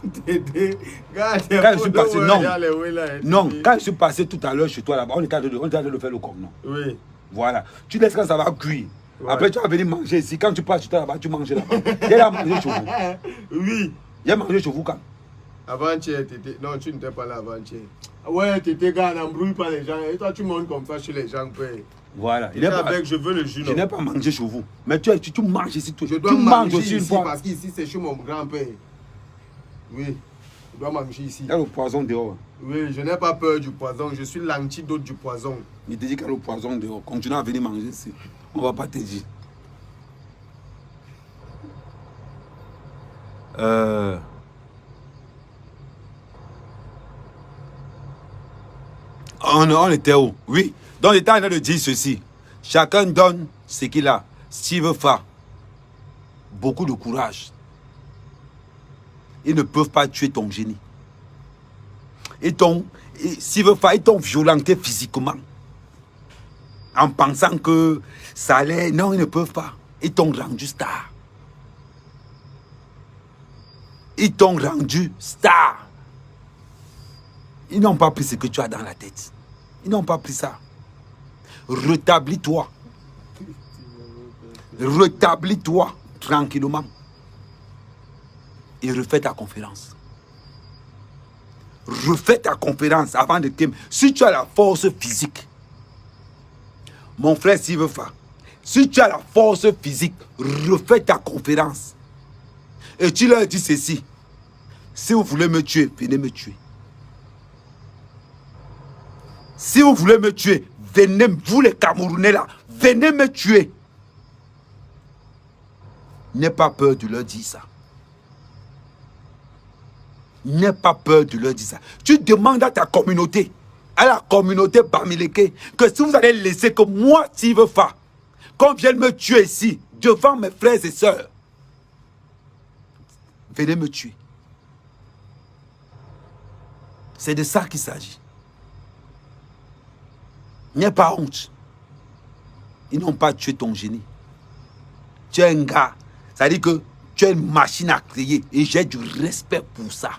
Speaker 3: Quand
Speaker 2: je suis passé, non, quand je suis passé tout à l'heure chez toi là-bas, on est en train de faire le com, non?
Speaker 3: Oui.
Speaker 2: Voilà. Tu laisses quand ça va cuire. Ouais. Après, tu vas venir manger ici. Quand tu passes chez toi là-bas, tu manges là-bas. Il a mangé chez vous.
Speaker 3: Oui.
Speaker 2: Il a mangé chez vous quand?
Speaker 3: Avant-hier, Tété. Non, tu n'étais pas là avant-hier. Ouais, Tété, gars, n'embrouille pas les gens. Et toi, tu montes comme ça chez les gens.
Speaker 2: Voilà.
Speaker 3: Avec, je veux le jus.
Speaker 2: Je n'ai pas mangé chez vous. Mais tu manges ici.
Speaker 3: Je dois manger aussi une fois. Parce qu'ici, c'est chez mon grand-père. Oui. Je dois manger ici.
Speaker 2: Il y a le poison dehors.
Speaker 3: Oui, je n'ai pas peur du poison. Je suis l'antidote du poison.
Speaker 2: Il te dit qu'il y a le poison dehors. Continue à venir manger ici. On ne va pas te dire. On était où? Oui. Donc, l'État est en train de dire ceci. Chacun donne ce qu'il a. S'il veut faire, beaucoup de courage. ils ne peuvent pas tuer ton génie. S'ils veulent faire, ils t'ont violenté physiquement. En pensant que ça allait... Non, ils ne peuvent pas. Ils t'ont rendu star. Ils t'ont rendu star. Ils n'ont pas pris ce que tu as dans la tête. Ils n'ont pas pris ça. Rétablis-toi. Rétablis-toi tranquillement. Et refais ta conférence. Refais ta conférence avant de t'aimer. Si tu as la force physique, mon frère Silvefa, si tu as la force physique, refais ta conférence. Et tu leur dis ceci. Si vous voulez me tuer, venez me tuer. Si vous voulez me tuer, venez, vous les Camerounais là, venez me tuer. N'aie pas peur de leur dire ça. N'aie pas peur de leur dire ça. Tu demandes à ta communauté, à la communauté Bamileke, que si vous allez laisser que moi, Silvefa, qu'on vienne me tuer ici, devant mes frères et sœurs, venez me tuer. C'est de ça qu'il s'agit. N'aie pas honte. Ils n'ont pas tué ton génie. Tu es un gars. Ça dit que tu es une machine à créer. Et j'ai du respect pour ça.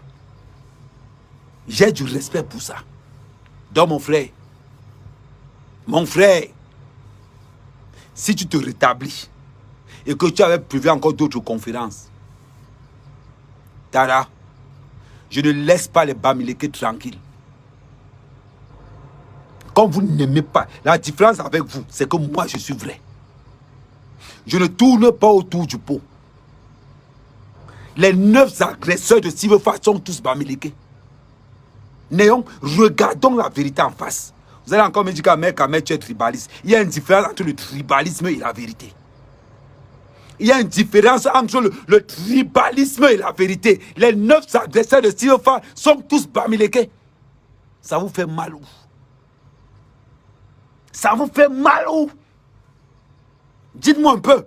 Speaker 2: J'ai du respect pour ça. Donc mon frère, si tu te rétablis et que tu avais prévu encore d'autres conférences, Tara, je ne laisse pas les Bamileke tranquilles. Comme vous n'aimez pas, la différence avec vous, c'est que moi je suis vrai. Je ne tourne pas autour du pot. Les 9 agresseurs de Silvefa sont tous Bamileke. Néon, regardons la vérité en face. Vous allez encore me dire qu'Ahmed, tu es tribaliste. Il y a une différence entre le tribalisme et la vérité. Il y a une différence entre le tribalisme et la vérité. Les 9 agresseurs de Silvefa sont tous Bamileke. Ça vous fait mal où? Ça vous fait mal où? Dites-moi un peu.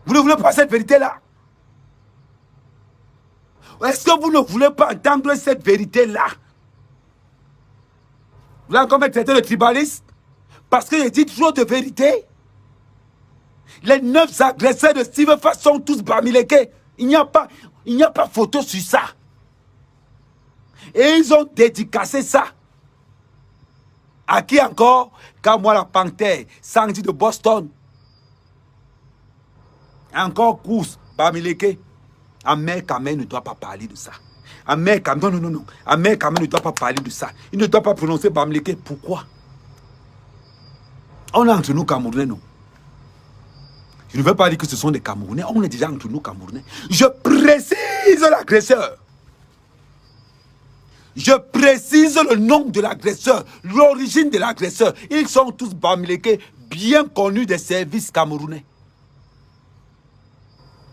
Speaker 2: Vous ne voulez pas cette vérité-là? Est-ce que vous ne voulez pas entendre cette vérité-là? Vous allez encore me traiter de tribaliste? Parce que je dis toujours de vérité. Les 9 agresseurs de Silvefa sont tous Bamileke. Il n'y a pas photo sur ça. Et ils ont dédicacé ça. À qui encore? Quand la panthère, Sandy de Boston. Encore Kous, Bamileke. Ahmed Kamel ne doit pas parler de ça. Ahmed Kamel, non. Ahmed Kamel ne doit pas parler de ça. Il ne doit pas prononcer Bamileke. Pourquoi? On est entre nous Camerounais, non? Je ne veux pas dire que ce sont des Camerounais. On est déjà entre nous Camerounais. Je précise l'agresseur. Je précise le nom de l'agresseur, l'origine de l'agresseur. Ils sont tous Bamileke, bien connus des services camerounais.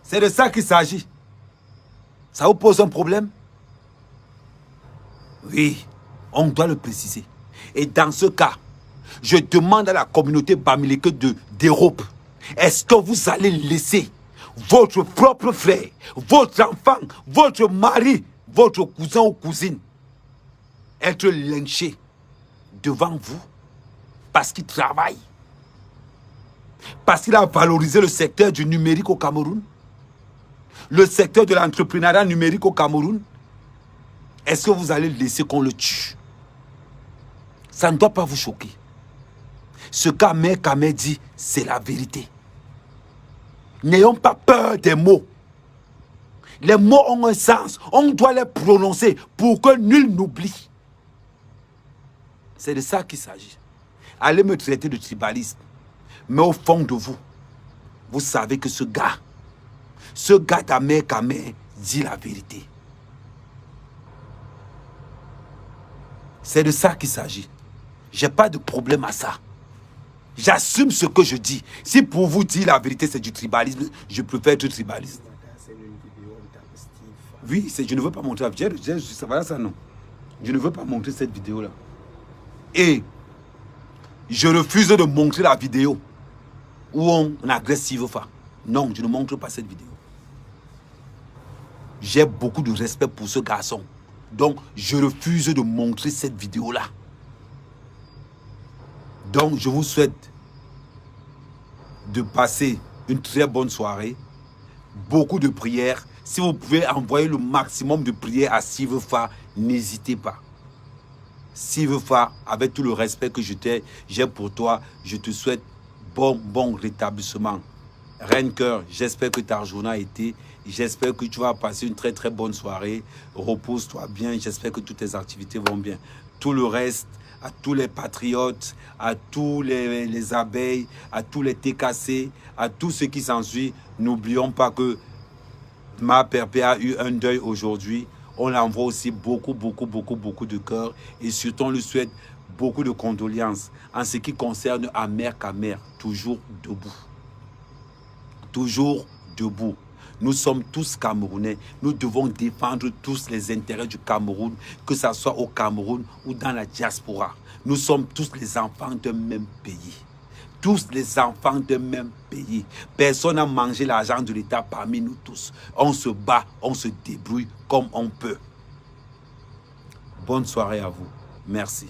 Speaker 2: C'est de ça qu'il s'agit. Ça vous pose un problème? Oui, on doit le préciser. Et dans ce cas, je demande à la communauté Bamileke d'Europe, est-ce que vous allez laisser votre propre frère, votre enfant, votre mari, votre cousin ou cousine être lynché devant vous parce qu'il travaille, parce qu'il a valorisé le secteur du numérique au Cameroun, le secteur de l'entrepreneuriat numérique au Cameroun? Est-ce que vous allez laisser qu'on le tue? Ça ne doit pas vous choquer. Ce qu'Ahmed Kamel dit, c'est la vérité. N'ayons pas peur des mots. Les mots ont un sens. On doit les prononcer pour que nul n'oublie. C'est de ça qu'il s'agit. Allez me traiter de tribaliste. Mais au fond de vous, vous savez que ce gars d'Ahmed Kamel dit la vérité. C'est de ça qu'il s'agit. Je n'ai pas de problème à ça. J'assume ce que je dis. Si pour vous dire la vérité, c'est du tribalisme, je préfère être tribaliste. Oui, je ne veux pas montrer la vidéo. Voilà ça, non. Je ne veux pas montrer cette vidéo-là. Et je refuse de montrer la vidéo où on agresse Silvefa. Non, je ne montre pas cette vidéo. J'ai beaucoup de respect pour ce garçon. Donc, je refuse de montrer cette vidéo-là. Donc, je vous souhaite de passer une très bonne soirée. Beaucoup de prières. Si vous pouvez envoyer le maximum de prières à Silverfa, n'hésitez pas. Silverfa, avec tout le respect que j'ai pour toi, je te souhaite bon rétablissement. Reine Cœur, j'espère que ta journée a été. J'espère que tu vas passer une très bonne soirée. Repose-toi bien. J'espère que toutes tes activités vont bien. Tout le reste, à tous les patriotes, à tous les abeilles, à tous les TKC, à tous ceux qui s'ensuivent, n'oublions pas que Ma Perpé a eu un deuil aujourd'hui. On l'envoie aussi beaucoup de cœur. Et surtout, on lui souhaite beaucoup de condoléances. En ce qui concerne Amer Kamer, toujours debout. Toujours debout. Nous sommes tous Camerounais. Nous devons défendre tous les intérêts du Cameroun, que ce soit au Cameroun ou dans la diaspora. Nous sommes tous les enfants d'un même pays. Tous les enfants d'un même pays. Personne n'a mangé l'argent de l'État parmi nous tous. On se bat, on se débrouille comme on peut. Bonne soirée à vous. Merci.